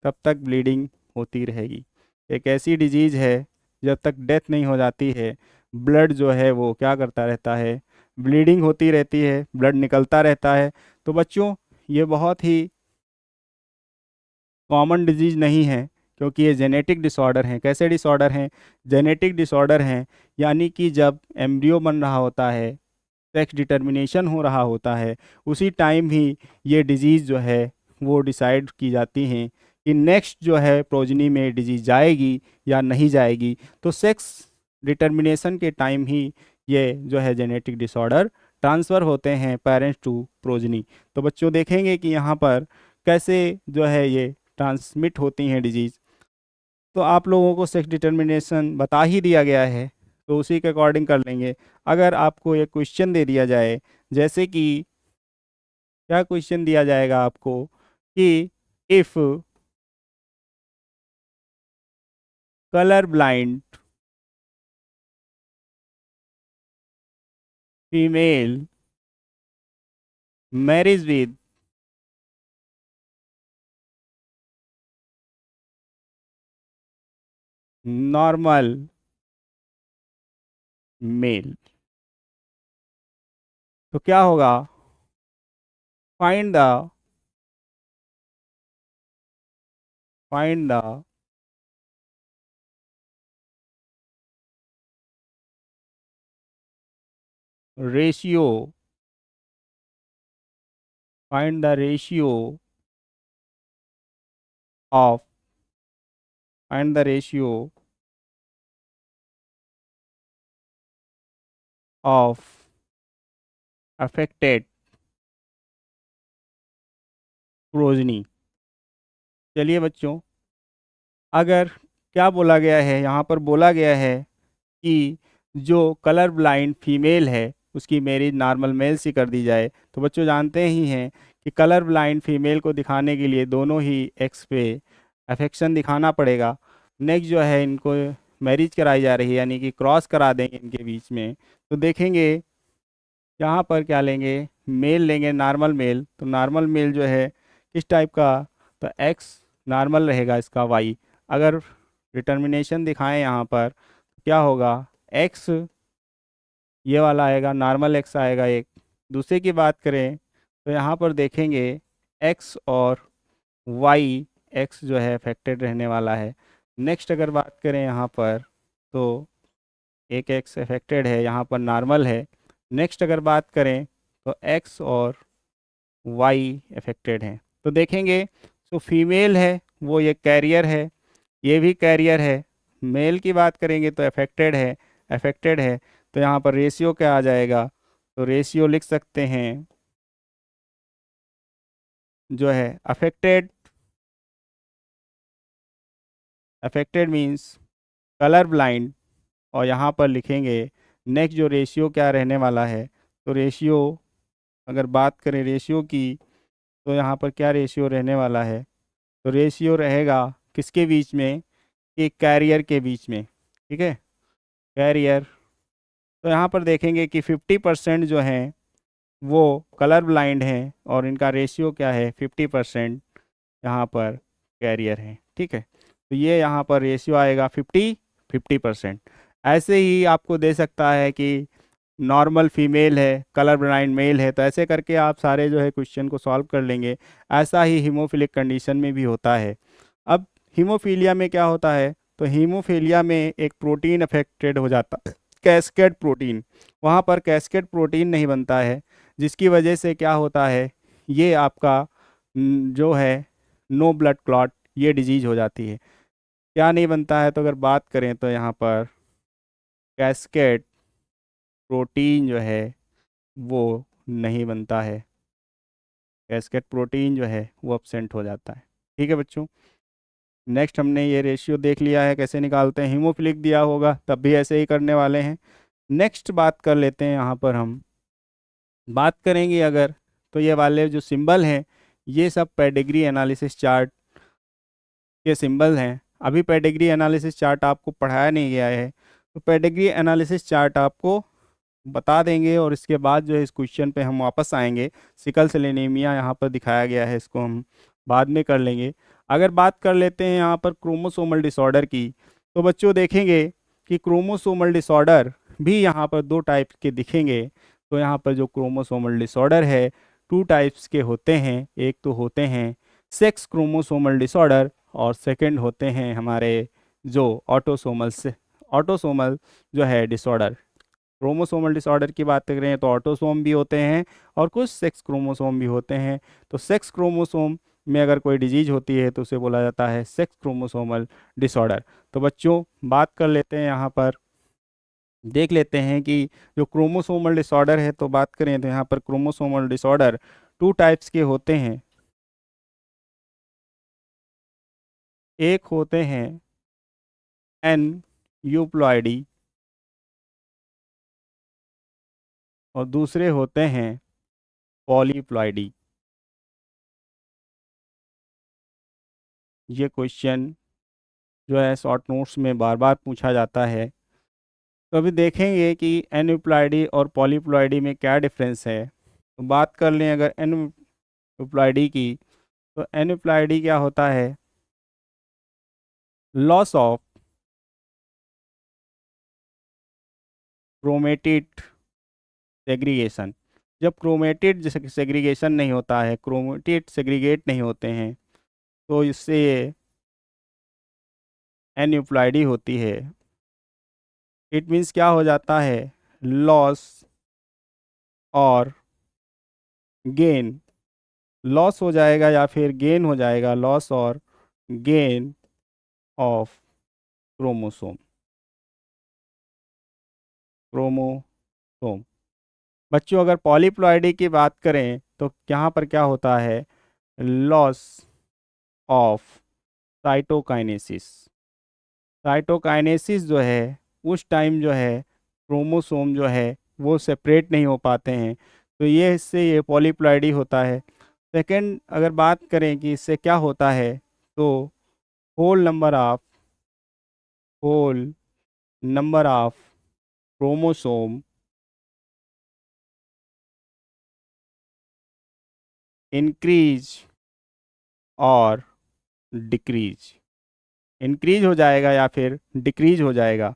S1: तब तक ब्लीडिंग होती रहेगी। एक ऐसी डिजीज़ है, जब तक डेथ नहीं हो जाती है ब्लड जो है वो क्या करता रहता है, ब्लीडिंग होती रहती है, ब्लड निकलता रहता है। तो बच्चों ये बहुत ही कॉमन डिजीज़ नहीं है, क्योंकि ये जेनेटिक डिसऑर्डर हैं। कैसे डिसऑर्डर हैं? जेनेटिक डिसऑर्डर हैं, यानी कि जब एम्ब्रियो बन रहा होता है, सेक्स डिटर्मिनेशन हो रहा होता है, उसी टाइम ही ये डिजीज़ जो है वो डिसाइड की जाती हैं कि नेक्स्ट जो है प्रोजनी में डिजीज़ जाएगी या नहीं जाएगी। तो सेक्स डिटर्मिनेशन के टाइम ही ये जो है जेनेटिक डिसऑर्डर ट्रांसफ़र होते हैं पेरेंट्स टू प्रोजनी। तो बच्चों देखेंगे कि यहाँ पर कैसे जो है ये ट्रांसमिट होती हैं डिजीज़। तो आप लोगों को सेक्स डिटर्मिनेशन बता ही दिया गया है, तो उसी के अकॉर्डिंग कर लेंगे। अगर आपको एक क्वेश्चन दे दिया जाए, जैसे कि क्या क्वेश्चन दिया जाएगा आपको कि if colour blind female marriage with normal male, तो क्या होगा? Find the find the ratio find the ratio of find the ratio of affected progeny. चलिए बच्चों, अगर क्या बोला गया है, यहाँ पर बोला गया है कि जो कलर ब्लाइंड फीमेल है उसकी मैरिज नॉर्मल मेल से कर दी जाए। तो बच्चों जानते ही हैं कि कलर ब्लाइंड फीमेल को दिखाने के लिए दोनों ही एक्स पे अफेक्शन दिखाना पड़ेगा। नेक्स्ट जो है इनको मैरिज कराई जा रही है, यानी कि क्रॉस करा देंगे इनके बीच में। तो देखेंगे यहाँ पर क्या लेंगे, मेल लेंगे नॉर्मल मेल। तो नॉर्मल मेल जो है किस टाइप का, तो एक्स नॉर्मल रहेगा इसका वाई। अगर डिटर्मिनेशन दिखाएं यहाँ पर तो क्या होगा, एक्स ये वाला आएगा, नॉर्मल एक्स आएगा एक। दूसरे की बात करें तो यहाँ पर देखेंगे एक्स और वाई, एक्स जो है अफेक्टेड रहने वाला है। नेक्स्ट अगर बात करें यहाँ पर तो एक एक्स अफेक्टेड है, यहाँ पर नॉर्मल है। नेक्स्ट अगर बात करें तो एक्स और वाई अफेक्टेड हैं। तो देखेंगे तो फीमेल है वो ये कैरियर है, ये भी कैरियर है। मेल की बात करेंगे तो अफेक्टेड है। तो यहाँ पर रेशियो क्या आ जाएगा, तो रेशियो लिख सकते हैं जो है affected, affected means colour blind. और यहाँ पर लिखेंगे नेक्स्ट जो रेशियो क्या रहने वाला है, तो रेशियो अगर बात करें रेशियो की तो यहाँ पर क्या रेशियो रहने वाला है, तो रेशियो रहेगा किसके बीच में, एक कैरियर के बीच में। ठीक है, कैरियर। तो यहाँ पर देखेंगे कि 50% जो हैं वो कलर ब्लाइंड हैं और इनका रेशियो क्या है, 50% यहाँ पर कैरियर है। ठीक है, तो ये यहाँ पर रेशियो आएगा 50-50%। ऐसे ही आपको दे सकता है कि नॉर्मल फीमेल है, कलर ब्लाइंड मेल है। तो ऐसे करके आप सारे जो है क्वेश्चन को सॉल्व कर लेंगे। ऐसा ही हीमोफिलिक कंडीशन में भी होता है। अब हीमोफीलिया में क्या होता है, तो हीमोफीलिया में एक प्रोटीन अफेक्टेड हो जाता है, कैस्केड प्रोटीन। वहाँ पर कैस्केड प्रोटीन नहीं बनता है, जिसकी वजह से क्या होता है, ये आपका जो है नो ब्लड क्लॉट ये डिजीज हो जाती है। क्या नहीं बनता है, तो अगर बात करें तो यहाँ पर कैस्केड प्रोटीन जो है वो नहीं बनता है, कैस्केड प्रोटीन जो है वो अपसेंट हो जाता है। ठीक है बच्चों, नेक्स्ट हमने ये रेशियो देख लिया है कैसे निकालते हैं। हीमोफिलिक दिया होगा तब भी ऐसे ही करने वाले हैं। नेक्स्ट बात कर लेते हैं, यहाँ पर हम बात करेंगे अगर, तो ये वाले जो सिंबल हैं ये सब पेडिग्री एनालिसिस चार्ट के सिंबल हैं। अभी पेडिग्री एनालिसिस चार्ट आपको पढ़ाया नहीं गया है, तो पेडिग्री एनालिसिस चार्ट आपको बता देंगे और इसके बाद जो है इस क्वेश्चन पे हम वापस आएंगे। सिकल सेल एनीमिया यहाँ पर दिखाया गया है, इसको हम बाद में कर लेंगे। अगर बात कर लेते हैं यहाँ पर क्रोमोसोमल डिसऑर्डर की, तो बच्चों देखेंगे कि क्रोमोसोमल डिसऑर्डर भी यहाँ पर दो टाइप के दिखेंगे। तो यहाँ पर जो क्रोमोसोमल डिसऑर्डर है टू टाइप्स के होते हैं। एक तो होते हैं सेक्स क्रोमोसोमल डिसऑर्डर और सेकंड होते हैं हमारे जो ऑटोसोमल जो है डिसऑर्डर। क्रोमोसोमल डिसऑर्डर की बात करें तो ऑटोसोम भी होते हैं और कुछ सेक्स क्रोमोसोम भी होते हैं। तो सेक्स क्रोमोसोम में अगर कोई डिजीज होती है तो उसे बोला जाता है सेक्स क्रोमोसोमल डिसऑर्डर। तो बच्चों बात कर लेते हैं यहाँ पर, देख लेते हैं कि जो क्रोमोसोमल डिसऑर्डर है, तो बात करें तो यहाँ पर क्रोमोसोमल डिसऑर्डर टू टाइप्स के होते हैं। एक होते हैं एन यूप्लॉइडी और दूसरे होते हैं पॉलीप्लॉइडी। ये क्वेश्चन जो है शॉर्ट नोट्स में बार बार पूछा जाता है। तो अभी देखेंगे कि एनुप्लॉइडी और पॉलीप्लॉइडी में क्या डिफरेंस है। तो बात कर लें अगर एनुप्लॉइडी की, तो एनुप्लॉइडी क्या होता है, लॉस ऑफ क्रोमेटिड सेग्रीगेशन। जब क्रोमेटिड सेग्रीगेशन नहीं होता है, क्रोमेटिड सेग्रीगेट नहीं होते हैं, तो इससे एनुप्लॉइडी होती है। इट मीन्स क्या हो जाता है, लॉस और गेन, लॉस हो जाएगा या फिर गेन हो जाएगा, लॉस और गेन ऑफ क्रोमोसोम, क्रोमोसोम। बच्चों अगर पॉलीप्लॉइडी की बात करें तो यहाँ पर क्या होता है, लॉस ऑफ साइटोकाइनेसिस। साइटोकाइनेसिस जो है उस टाइम जो है क्रोमोसोम जो है वो सेपरेट नहीं हो पाते हैं, तो ये इससे ये पॉलीप्लॉइडी होता है। सेकंड अगर बात करें कि इससे क्या होता है, तो whole number of chromosome increase और डिक्रीज, इंक्रीज हो जाएगा या फिर डिक्रीज हो जाएगा।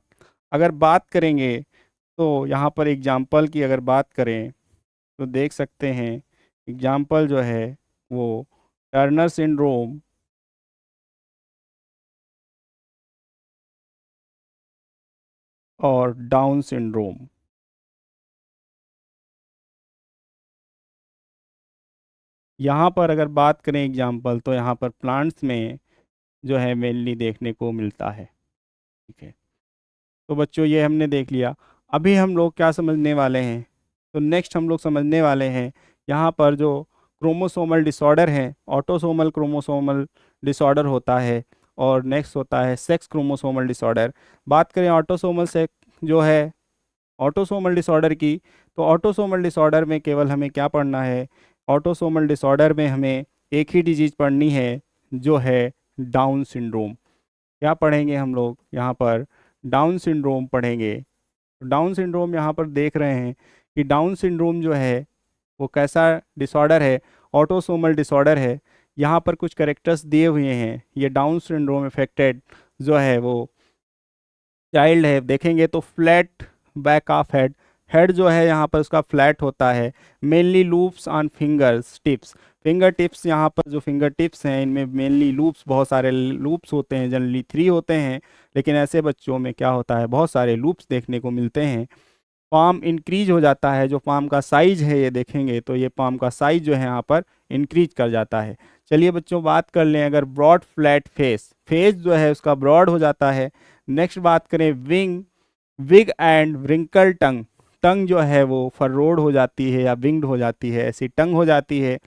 S1: अगर बात करेंगे तो यहाँ पर एग्जाम्पल की अगर बात करें तो देख सकते हैं, एग्जाम्पल जो है वो टर्नर सिंड्रोम और डाउन सिंड्रोम। यहाँ पर अगर बात करें एग्जाम्पल, तो यहाँ पर प्लांट्स में जो है मेनली देखने को मिलता है। ठीक है, तो बच्चों ये हमने देख लिया। अभी हम लोग क्या समझने वाले हैं, तो नेक्स्ट हम लोग समझने वाले हैं यहाँ पर जो क्रोमोसोमल डिसऑर्डर है, ऑटोसोमल क्रोमोसोमल डिसऑर्डर होता है और नेक्स्ट होता है सेक्स क्रोमोसोमल डिसऑर्डर। बात करें ऑटोसोमल से जो है ऑटोसोमल डिसऑर्डर की, तो ऑटोसोमल डिसऑर्डर में केवल हमें क्या पढ़ना है, ऑटोसोमल डिसऑर्डर में हमें एक ही डिजीज पढ़नी है जो है डाउन सिंड्रोम। क्या पढ़ेंगे हम लोग यहाँ पर, डाउन सिंड्रोम पढ़ेंगे। डाउन सिंड्रोम यहाँ पर देख रहे हैं कि डाउन सिंड्रोम जो है वो कैसा डिसऑर्डर है, ऑटोसोमल डिसऑर्डर है। यहाँ पर कुछ करेक्टर्स दिए हुए हैं। ये डाउन सिंड्रोम इफेक्टेड जो है वो चाइल्ड है, देखेंगे तो flat back of head, head जो है यहाँ पर उसका फ्लैट होता है। Mainly loops on fingers tips, finger tips, यहाँ पर जो फिंगर टिप्स हैं इनमें मेनली लूप्स, बहुत सारे लूप्स होते हैं, जनरली 3 होते हैं, लेकिन ऐसे बच्चों में क्या होता है बहुत सारे लूप्स देखने को मिलते हैं। पाम इंक्रीज हो जाता है, जो पाम का साइज है ये देखेंगे तो ये पाम का साइज जो है यहाँ पर इंक्रीज कर जाता है। चलिए बच्चों बात कर लें अगर ब्रॉड फ्लैट फेस, फेस जो है उसका ब्रॉड हो जाता है। नेक्स्ट बात करें विग एंड व्रिंकल टंग, टंग जो है वो फररोड हो जाती है या विंग्ड हो जाती है, ऐसी टंग हो जाती है।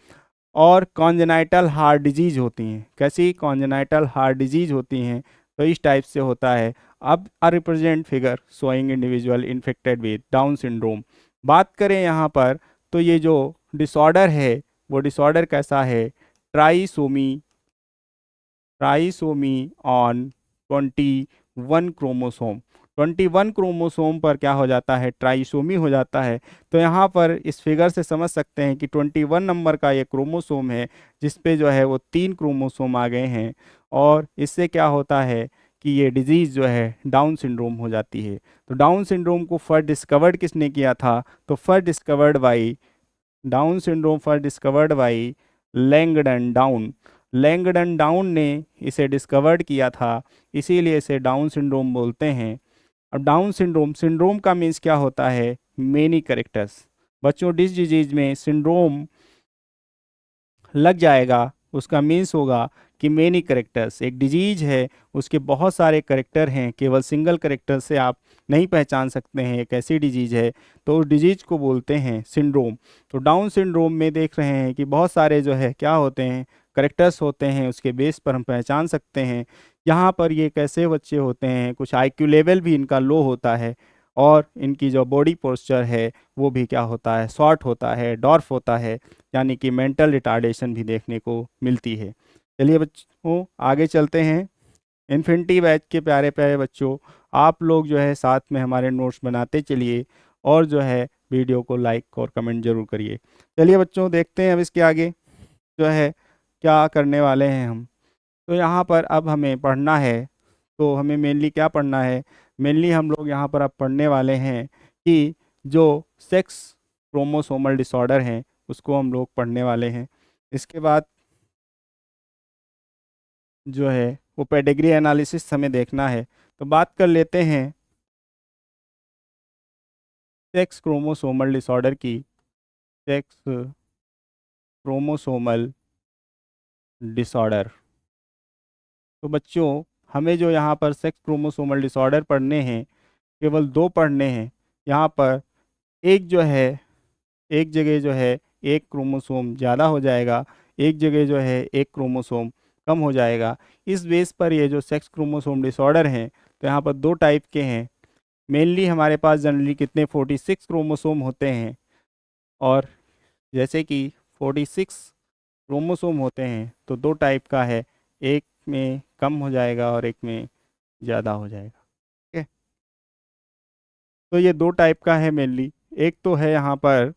S1: और कॉन्जेनाइटल हार्ट डिजीज होती हैं, कैसी कॉन्जेनाइटल हार्ट डिजीज होती हैं, तो इस टाइप से होता है। अब a represent figure showing individual infected with Down syndrome. बात करें यहाँ पर तो ये जो डिसऑर्डर है वो डिसऑर्डर कैसा है, trisomy, trisomy on 21 chromosome, 21 chromosome पर क्या हो जाता है, ट्राइसोमी हो जाता है। तो यहाँ पर इस फिगर से समझ सकते हैं कि 21 नंबर का ये क्रोमोसोम है जिस पे जो है वो 3 क्रोमोसोम आ गए हैं, और इससे क्या होता है कि ये डिजीज़ जो है डाउन सिंड्रोम हो जाती है। तो डाउन सिंड्रोम को फर्स्ट डिस्कवर्ड किसने किया था, तो first discovered by down syndrome first discovered by Langdon down. Langdon down ने इसे डिस्कवर्ड किया था, इसीलिए इसे डाउन सिंड्रोम बोलते हैं। अब डाउन सिंड्रोम, सिंड्रोम का मीन्स क्या होता है, मेनी कैरेक्टर्स। बच्चों डिस डिजीज में सिंड्रोम लग जाएगा, उसका मीन्स होगा कि मेनी करेक्टर्स। एक डिजीज है, उसके बहुत सारे करेक्टर हैं, केवल सिंगल करेक्टर से आप नहीं पहचान सकते हैं एक ऐसी डिजीज है, तो उस डिजीज को बोलते हैं सिंड्रोम। तो डाउन सिंड्रोम में देख रहे हैं कि बहुत सारे जो है क्या होते हैं, करेक्टर्स होते हैं, उसके बेस पर हम पहचान सकते हैं। यहाँ पर ये कैसे बच्चे होते हैं, कुछ आईक्यू लेवल भी इनका लो होता है, और इनकी जो बॉडी पोस्चर है वो भी क्या होता है, शॉर्ट होता है, डॉर्फ होता है, यानी कि मेंटल रिटार्डेशन भी देखने को मिलती है। चलिए बच्चों आगे चलते हैं। इन्फिनिटी बैच के प्यारे प्यारे बच्चों, आप लोग जो है साथ में हमारे नोट्स बनाते चलिए, और जो है वीडियो को लाइक और कमेंट जरूर करिए। चलिए बच्चों देखते हैं अब इसके आगे जो है क्या करने वाले हैं हम। तो यहाँ पर अब हमें पढ़ना है, तो हमें मेनली क्या पढ़ना है, मेनली हम लोग यहाँ पर अब पढ़ने वाले हैं कि जो सेक्स क्रोमोसोमल डिसऑर्डर हैं उसको हम लोग पढ़ने वाले हैं। इसके बाद जो है वो पेडिग्री एनालिसिस हमें देखना है। तो बात कर लेते हैं सेक्स क्रोमोसोमल डिसऑर्डर की। सेक्स क्रोमोसोमल डिसऑर्डर, तो बच्चों हमें जो यहाँ पर सेक्स क्रोमोसोमल डिसऑर्डर पढ़ने हैं, केवल दो पढ़ने हैं। यहाँ पर एक जो है, एक जगह जो है एक क्रोमोसोम ज़्यादा हो जाएगा, एक जगह जो है एक क्रोमोसोम कम हो जाएगा। इस बेस पर ये जो सेक्स क्रोमोसोम डिसऑर्डर हैं, तो यहाँ पर दो टाइप के हैं। मेनली हमारे पास जनरली कितने 46 क्रोमोसोम होते हैं, और जैसे कि 46 क्रोमोसोम होते हैं तो दो टाइप का है, एक में कम हो जाएगा और एक में ज़्यादा हो जाएगा। ठीक है, तो ये दो टाइप का है मेनली। एक तो है यहाँ पर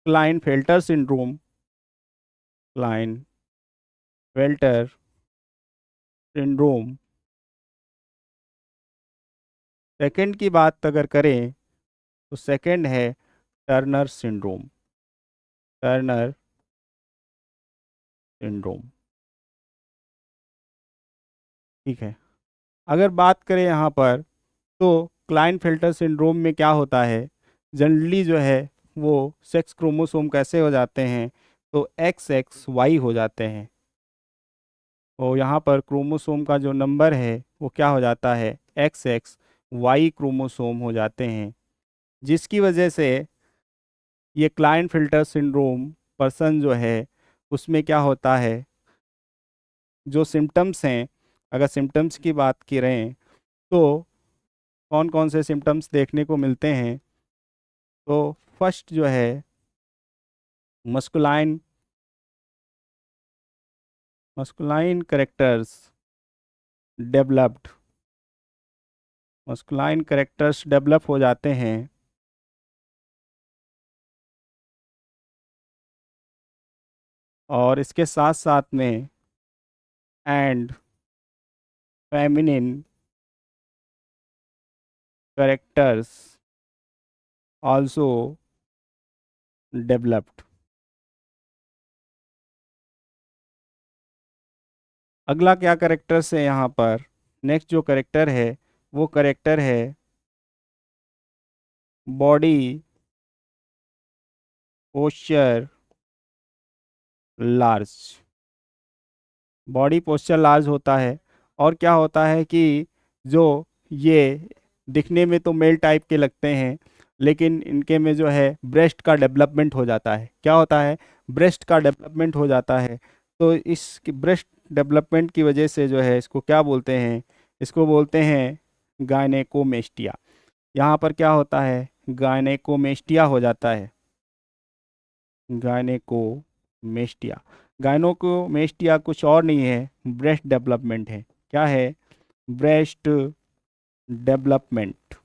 S1: Klinefelter syndrome, Klinefelter syndrome. Second की बात अगर करें तो सेकंड है टर्नर सिंड्रोम, टर्नर सिंड्रोम। ठीक है, अगर बात करें यहाँ पर तो क्लाइनफेल्टर सिंड्रोम में क्या होता है, जनरली जो है वो सेक्स क्रोमोसोम कैसे हो जाते हैं, तो एक्स एक्स वाई हो जाते हैं। और यहाँ पर क्रोमोसोम का जो नंबर है वो क्या हो जाता है, एक्स एक्स वाई क्रोमोसोम हो जाते हैं, जिसकी वजह से ये क्लाइनफेल्टर सिंड्रोम पर्सन जो है उसमें क्या होता है, जो सिम्टम्स हैं, अगर सिम्टम्स की बात करें तो कौन कौन से सिम्टम्स देखने को मिलते हैं। तो फर्स्ट जो है masculine, masculine characters developed, masculine characters develop हो जाते हैं, और इसके साथ साथ में and feminine characters also developed. अगला क्या करेक्टर्स है यहाँ पर, नेक्स्ट जो करेक्टर है वो करेक्टर है body posture large. Body posture large होता है, और क्या होता है कि जो ये दिखने में तो मेल टाइप के लगते हैं, लेकिन इनके में जो है ब्रेस्ट का डेवलपमेंट हो जाता है। क्या होता है, ब्रेस्ट का डेवलपमेंट हो जाता है। तो इस ब्रेस्ट डेवलपमेंट की वजह से जो है इसको क्या बोलते हैं, इसको बोलते हैं गायनेकोमेस्टिया। यहाँ पर क्या होता है, गायनेकोमेस्टिया हो जाता है, गायनेकोमेस्टिया। गायनेकोमेस्टिया कुछ और नहीं है, ब्रेस्ट डेवलपमेंट है। क्या है, ब्रेस्ट डेवलपमेंट।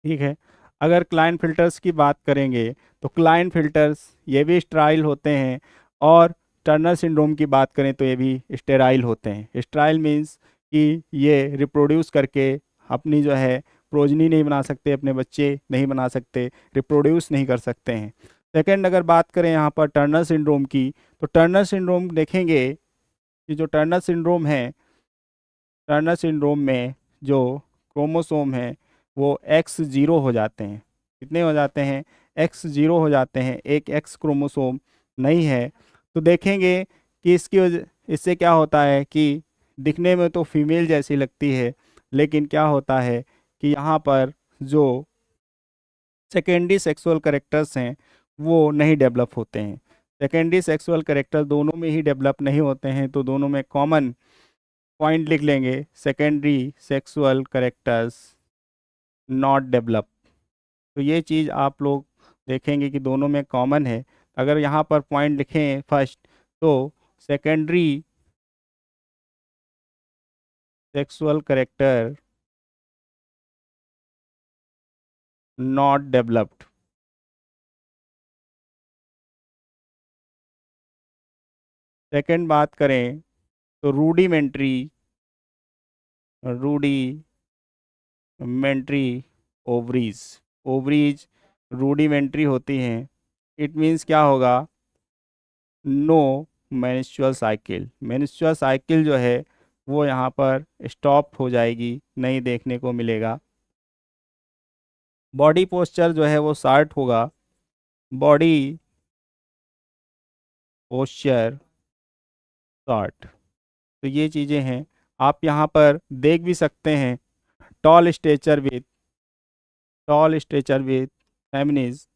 S1: ठीक है। अगर क्लाइन फिल्टर्स की बात करेंगे तो क्लाइन फिल्टर्स ये भी स्टेराइल होते हैं, और टर्नर सिंड्रोम की बात करें तो ये भी स्टेराइल होते हैं। स्टेराइल मीन्स कि ये रिप्रोड्यूस करके अपनी जो है प्रोजनी नहीं बना सकते, अपने बच्चे नहीं बना सकते, रिप्रोड्यूस नहीं कर सकते हैं। सेकंड, अगर बात करें यहाँ पर टर्नर सिंड्रोम की, तो टर्नर सिंड्रोम देखेंगे कि जो टर्नर सिंड्रोम है, टर्नर सिंड्रोम में जो क्रोमोसोम है वो X0 हो जाते हैं। कितने हो जाते हैं? X0 हो जाते हैं, एक X क्रोमोसोम नहीं है। तो देखेंगे कि इसकी वजह, इससे क्या होता है कि दिखने में तो फीमेल जैसी लगती है, लेकिन क्या होता है कि यहाँ पर जो सेकेंडरी सेक्सुअल कैरेक्टर्स हैं वो नहीं डेवलप होते हैं। सेकेंडरी सेक्सुअल कैरेक्टर दोनों में ही डेवलप नहीं होते हैं, तो दोनों में कॉमन पॉइंट लिख लेंगे, secondary sexual characters not develop. तो ये चीज़ आप लोग देखेंगे कि दोनों में कॉमन है। अगर यहाँ पर पॉइंट लिखें फर्स्ट, तो secondary sexual character not developed. Second बात करें तो रूडीमेंट्री ओवरीज। ओवरीज रूडीमेंट्री होती हैं। इट मीन्स क्या होगा? No menstrual cycle. Menstrual cycle जो है वो यहाँ पर स्टॉप हो जाएगी, नहीं देखने को मिलेगा। बॉडी पोस्चर जो है वो शार्ट होगा। Body posture short. तो ये चीज़ें हैं, आप यहाँ पर देख भी सकते हैं। Tall stature with feminise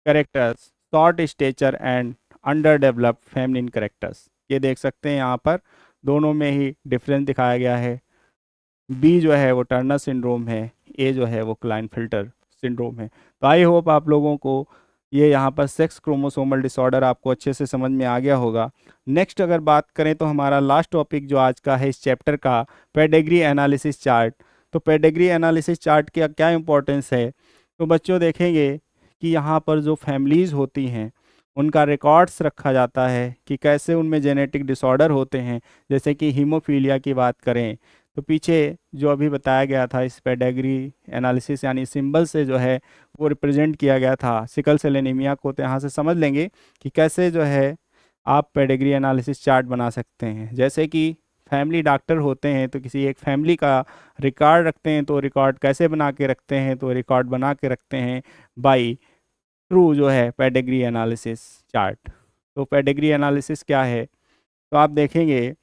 S1: characters, short stature and under developed feminine characters. ये देख सकते हैं यहाँ पर दोनों में ही डिफरेंस दिखाया गया है। बी जो है वो टर्नर सिंड्रोम है, ए जो है वो क्लाइनफिल्टर सिंड्रोम है। तो आई होप आप लोगों को ये यहाँ पर सेक्स क्रोमोसोमल डिसऑर्डर आपको अच्छे से समझ में आ गया होगा। नेक्स्ट अगर बात करें तो हमारा लास्ट टॉपिक जो आज का है इस चैप्टर का, पेडिग्री एनालिसिस चार्ट। तो पेडिग्री एनालिसिस चार्ट का क्या इंपॉर्टेंस है? तो बच्चों देखेंगे कि यहाँ पर जो फैमिलीज़ होती हैं उनका रिकॉर्ड्स रखा जाता है कि कैसे उनमें जेनेटिक डिसऑर्डर होते हैं। जैसे कि हीमोफीलिया की बात करें तो पीछे जो अभी बताया गया था इस पेडिग्री एनालिसिस यानी सिंबल से जो है वो रिप्रेजेंट किया गया था सिकल सेल एनीमिया को। तो यहाँ से समझ लेंगे कि कैसे जो है आप पेडिग्री एनालिसिस चार्ट बना सकते हैं। जैसे कि फैमिली डॉक्टर होते हैं तो किसी एक फैमिली का रिकॉर्ड रखते हैं, तो रिकॉर्ड कैसे बना के रखते हैं? तो रिकॉर्ड बना के रखते हैं बाई थ्रू जो है पेडिग्री एनालिसिस चार्ट। तो पेडिग्री एनालिसिस क्या है? तो आप देखेंगे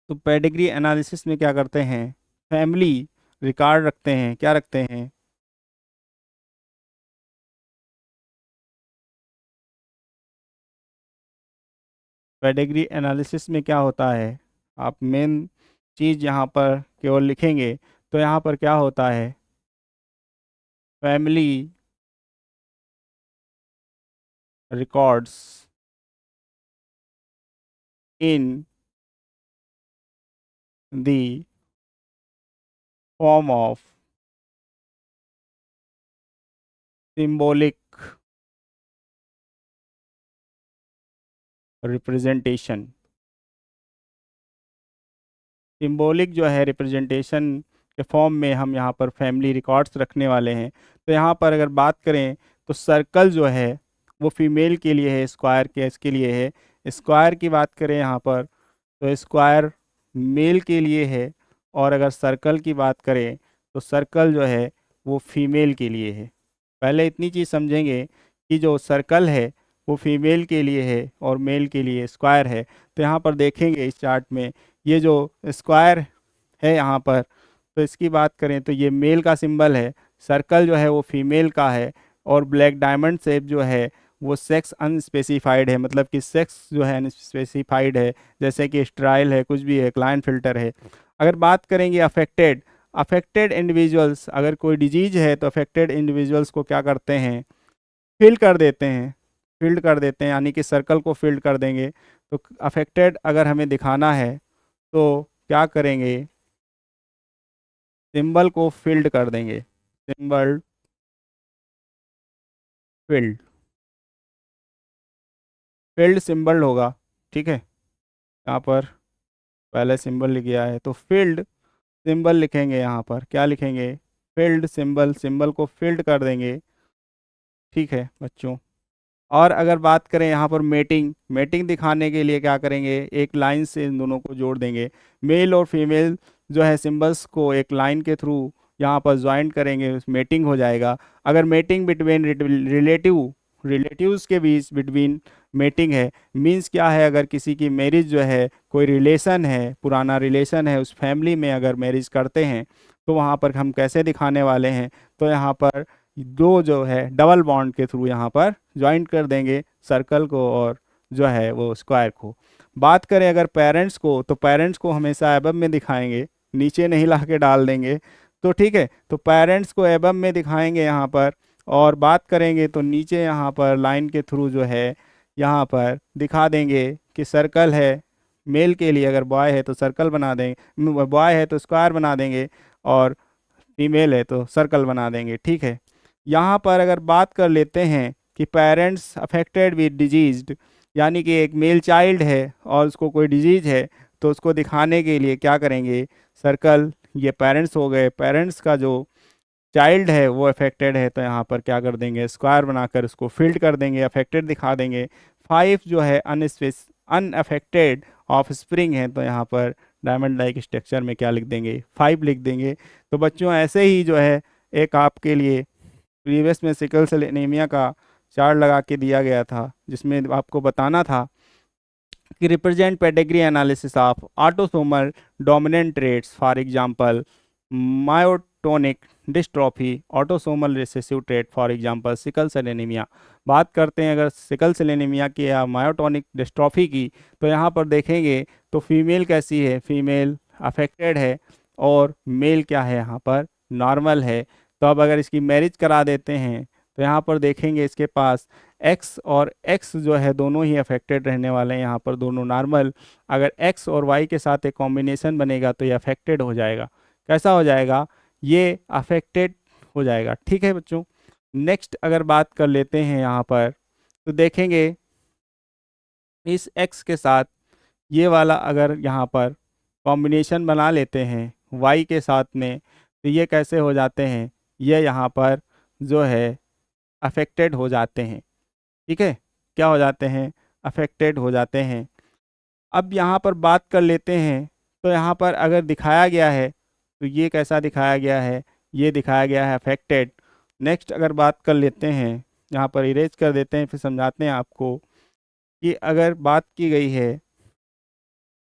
S1: तो पेडिग्री एनालिसिस में क्या करते हैं, फैमिली रिकॉर्ड रखते हैं। क्या रखते हैं? पेडिग्री एनालिसिस में क्या होता है, आप मेन चीज़ यहाँ पर केवल लिखेंगे तो यहाँ पर क्या होता है, family records in the form of symbolic representation. Symbolic जो है रिप्रेजेंटेशन के फॉर्म में हम यहाँ पर फैमिली रिकॉर्ड्स रखने वाले हैं। तो यहाँ पर अगर बात करें तो सर्कल जो है वो फीमेल के लिए है, स्क्वायर केस के लिए है। स्क्वायर की बात करें यहाँ पर तो स्क्वायर मेल के लिए है, और अगर सर्कल की बात करें तो सर्कल जो है वो फीमेल के लिए है। पहले इतनी चीज़ समझेंगे कि जो सर्कल है वो फीमेल के लिए है और मेल के लिए स्क्वायर है। तो यहाँ पर देखेंगे इस चार्ट में ये जो स्क्वायर है यहाँ पर, तो इसकी बात करें तो ये मेल का सिंबल है, सर्कल जो है वो फीमेल का है, और ब्लैक डायमंड शेप जो है वो सेक्स अनस्पेसिफाइड है, मतलब कि सेक्स जो है अनस्पेसिफाइड है, जैसे कि स्ट्राइल है, कुछ भी है, क्लाइन फिल्टर है। अगर बात करेंगे अफेक्टेड, अफेक्टेड इंडिविजुअल्स, अगर कोई डिजीज है तो अफेक्टेड इंडिविजुअल्स को क्या करते हैं, फिल कर देते हैं। फील्ड कर देते हैं, यानी कि सर्कल को फील्ड कर देंगे। तो अफेक्टेड अगर हमें दिखाना है तो क्या करेंगे, सिंबल को फील्ड कर देंगे, सिंबल फील्ड, फील्ड सिंबल होगा। ठीक है, यहाँ पर पहले सिंबल लिख गया है तो फील्ड सिंबल लिखेंगे, यहाँ पर क्या लिखेंगे, फील्ड सिंबल, सिंबल को फील्ड कर देंगे। ठीक है बच्चों, और अगर बात करें यहाँ पर मेटिंग, मेटिंग दिखाने के लिए क्या करेंगे, एक लाइन से इन दोनों को जोड़ देंगे। मेल और फीमेल जो है सिंबल्स को एक लाइन के थ्रू यहाँ पर ज्वाइन करेंगे, मेटिंग हो जाएगा। अगर मेटिंग बिटवीन रिलेटिव्स के बीच बिटवीन मेटिंग है, मीन्स क्या है, अगर किसी की मैरिज जो है, कोई रिलेशन है, पुराना रिलेशन है, उस फैमिली में अगर मैरिज करते हैं तो वहाँ पर हम कैसे दिखाने वाले हैं, तो यहाँ पर दो जो है डबल बॉन्ड के थ्रू यहाँ पर ज्वाइंट कर देंगे सर्कल को और जो है वो स्क्वायर को। बात करें अगर पेरेंट्स को, तो पेरेंट्स को हमेशा एबव में दिखाएंगे, नीचे नहीं ला के डाल देंगे। तो ठीक है, तो पेरेंट्स को एबव में दिखाएंगे यहाँ पर, और बात करेंगे तो नीचे यहाँ पर लाइन के थ्रू जो है यहाँ पर दिखा देंगे कि सर्कल है, मेल के लिए अगर बॉय है तो सर्कल बना देंगे, बॉय है तो स्क्वायर बना देंगे, और फीमेल है तो सर्कल बना देंगे। ठीक है, यहाँ पर अगर बात कर लेते हैं कि पेरेंट्स अफेक्टेड विद डिजीज्ड, यानी कि एक मेल चाइल्ड है और उसको कोई डिजीज है, तो उसको दिखाने के लिए क्या करेंगे, सर्कल, ये पेरेंट्स हो गए, पेरेंट्स का जो चाइल्ड है वो अफेक्टेड है तो यहाँ पर क्या कर देंगे, स्क्वायर बनाकर उसको फील्ड कर देंगे, अफेक्टेड दिखा देंगे। 5 जो है अनअफेक्टेड ऑफ स्प्रिंग है तो यहाँ पर डायमंड लाइक स्ट्रक्चर में क्या लिख देंगे, 5 लिख देंगे। तो बच्चों ऐसे ही जो है एक आपके लिए प्रीवियस में सिकल सेल एनीमिया का चार्ट लगा के दिया गया था, जिसमें आपको बताना था कि represent pedigree analysis of autosomal dominant traits, for example myotonic dystrophy, autosomal recessive trait, for example sickle cell anaemia. बात करते हैं अगर सिकल सेल एनीमिया की या मायोटोनिक डिस्ट्रॉफी की, तो यहाँ पर देखेंगे तो फीमेल कैसी है, फीमेल अफेक्टेड है और मेल क्या है, यहाँ पर नॉर्मल है। तो अब अगर इसकी मैरिज करा देते हैं तो यहाँ पर देखेंगे इसके पास एक्स और एक्स जो है दोनों ही अफेक्टेड रहने वाले हैं, यहाँ पर दोनों नॉर्मल। अगर एक्स और वाई के साथ एक कॉम्बिनेशन बनेगा तो ये अफेक्टेड हो जाएगा। कैसा हो जाएगा, ये अफेक्टेड हो जाएगा। ठीक है बच्चों, नेक्स्ट अगर बात कर लेते हैं यहाँ पर तो देखेंगे इस एक्स के साथ ये वाला अगर यहाँ पर कॉम्बिनेशन बना लेते हैं वाई के साथ में, तो ये कैसे हो जाते हैं, ये यहाँ पर जो है अफेक्टेड हो जाते हैं। ठीक है, क्या हो जाते हैं, अफेक्टेड हो जाते हैं। अब यहाँ पर बात कर लेते हैं तो यहाँ पर अगर दिखाया गया है तो ये कैसा दिखाया गया है, ये दिखाया गया है अफेक्टेड। नेक्स्ट अगर बात कर लेते हैं, यहाँ पर इरेज कर देते हैं, फिर समझाते हैं आपको कि अगर बात की गई है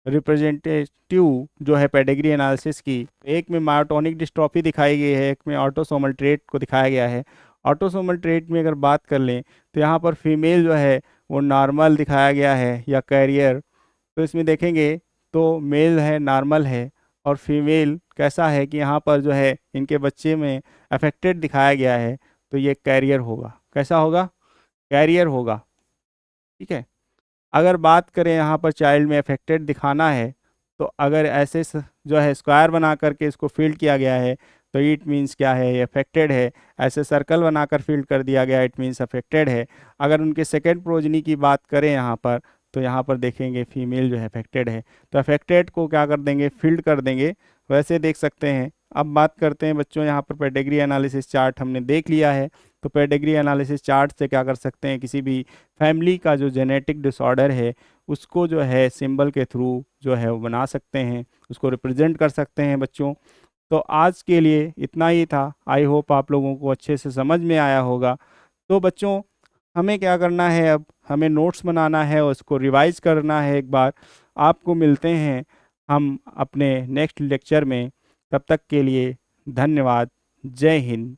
S1: रिप्रेजेंटेटिव जो है पेडिग्री एनालिसिस की, एक में मायोटोनिक डिस्ट्रॉफी दिखाई गई है, एक में ऑटोसोमल ट्रेट को दिखाया गया है। ऑटोसोमल ट्रेट में अगर बात कर लें तो यहाँ पर फीमेल जो है वो नॉर्मल दिखाया गया है या कैरियर, तो इसमें देखेंगे तो मेल है नॉर्मल है, और फीमेल कैसा है कि यहाँ पर जो है इनके बच्चे में अफेक्टेड दिखाया गया है, तो ये कैरियर होगा। कैसा होगा, कैरियर होगा। ठीक है, अगर बात करें यहाँ पर चाइल्ड में अफेक्टेड दिखाना है तो अगर ऐसे जो है स्क्वायर बना करके इसको फील्ड किया गया है तो इट मीन्स क्या है, ये अफेक्टेड है। ऐसे सर्कल बनाकर फील्ड कर दिया गया, इट मीन्स अफेक्टेड है। अगर उनके सेकेंड प्रोजनी की बात करें यहाँ पर तो यहाँ पर देखेंगे फीमेल जो है अफेक्टेड है, तो अफेक्टेड को क्या कर देंगे, फील्ड कर देंगे। वैसे देख सकते हैं। अब बात करते हैं बच्चों, यहाँ पर पेडिग्री एनालिसिस चार्ट हमने देख लिया है, तो पेडिग्री एनालिसिस चार्ट से क्या कर सकते हैं, किसी भी फैमिली का जो जेनेटिक डिसऑर्डर है उसको जो है सिंबल के थ्रू जो है वो बना सकते हैं, उसको रिप्रेजेंट कर सकते हैं बच्चों। तो आज के लिए इतना ही था। आई होप आप लोगों को अच्छे से समझ में आया होगा। तो बच्चों हमें क्या करना है, अब हमें नोट्स बनाना है और उसको रिवाइज करना है एक बार। आपको मिलते हैं हम अपने नेक्स्ट लेक्चर में, तब तक के लिए धन्यवाद। जय हिंद।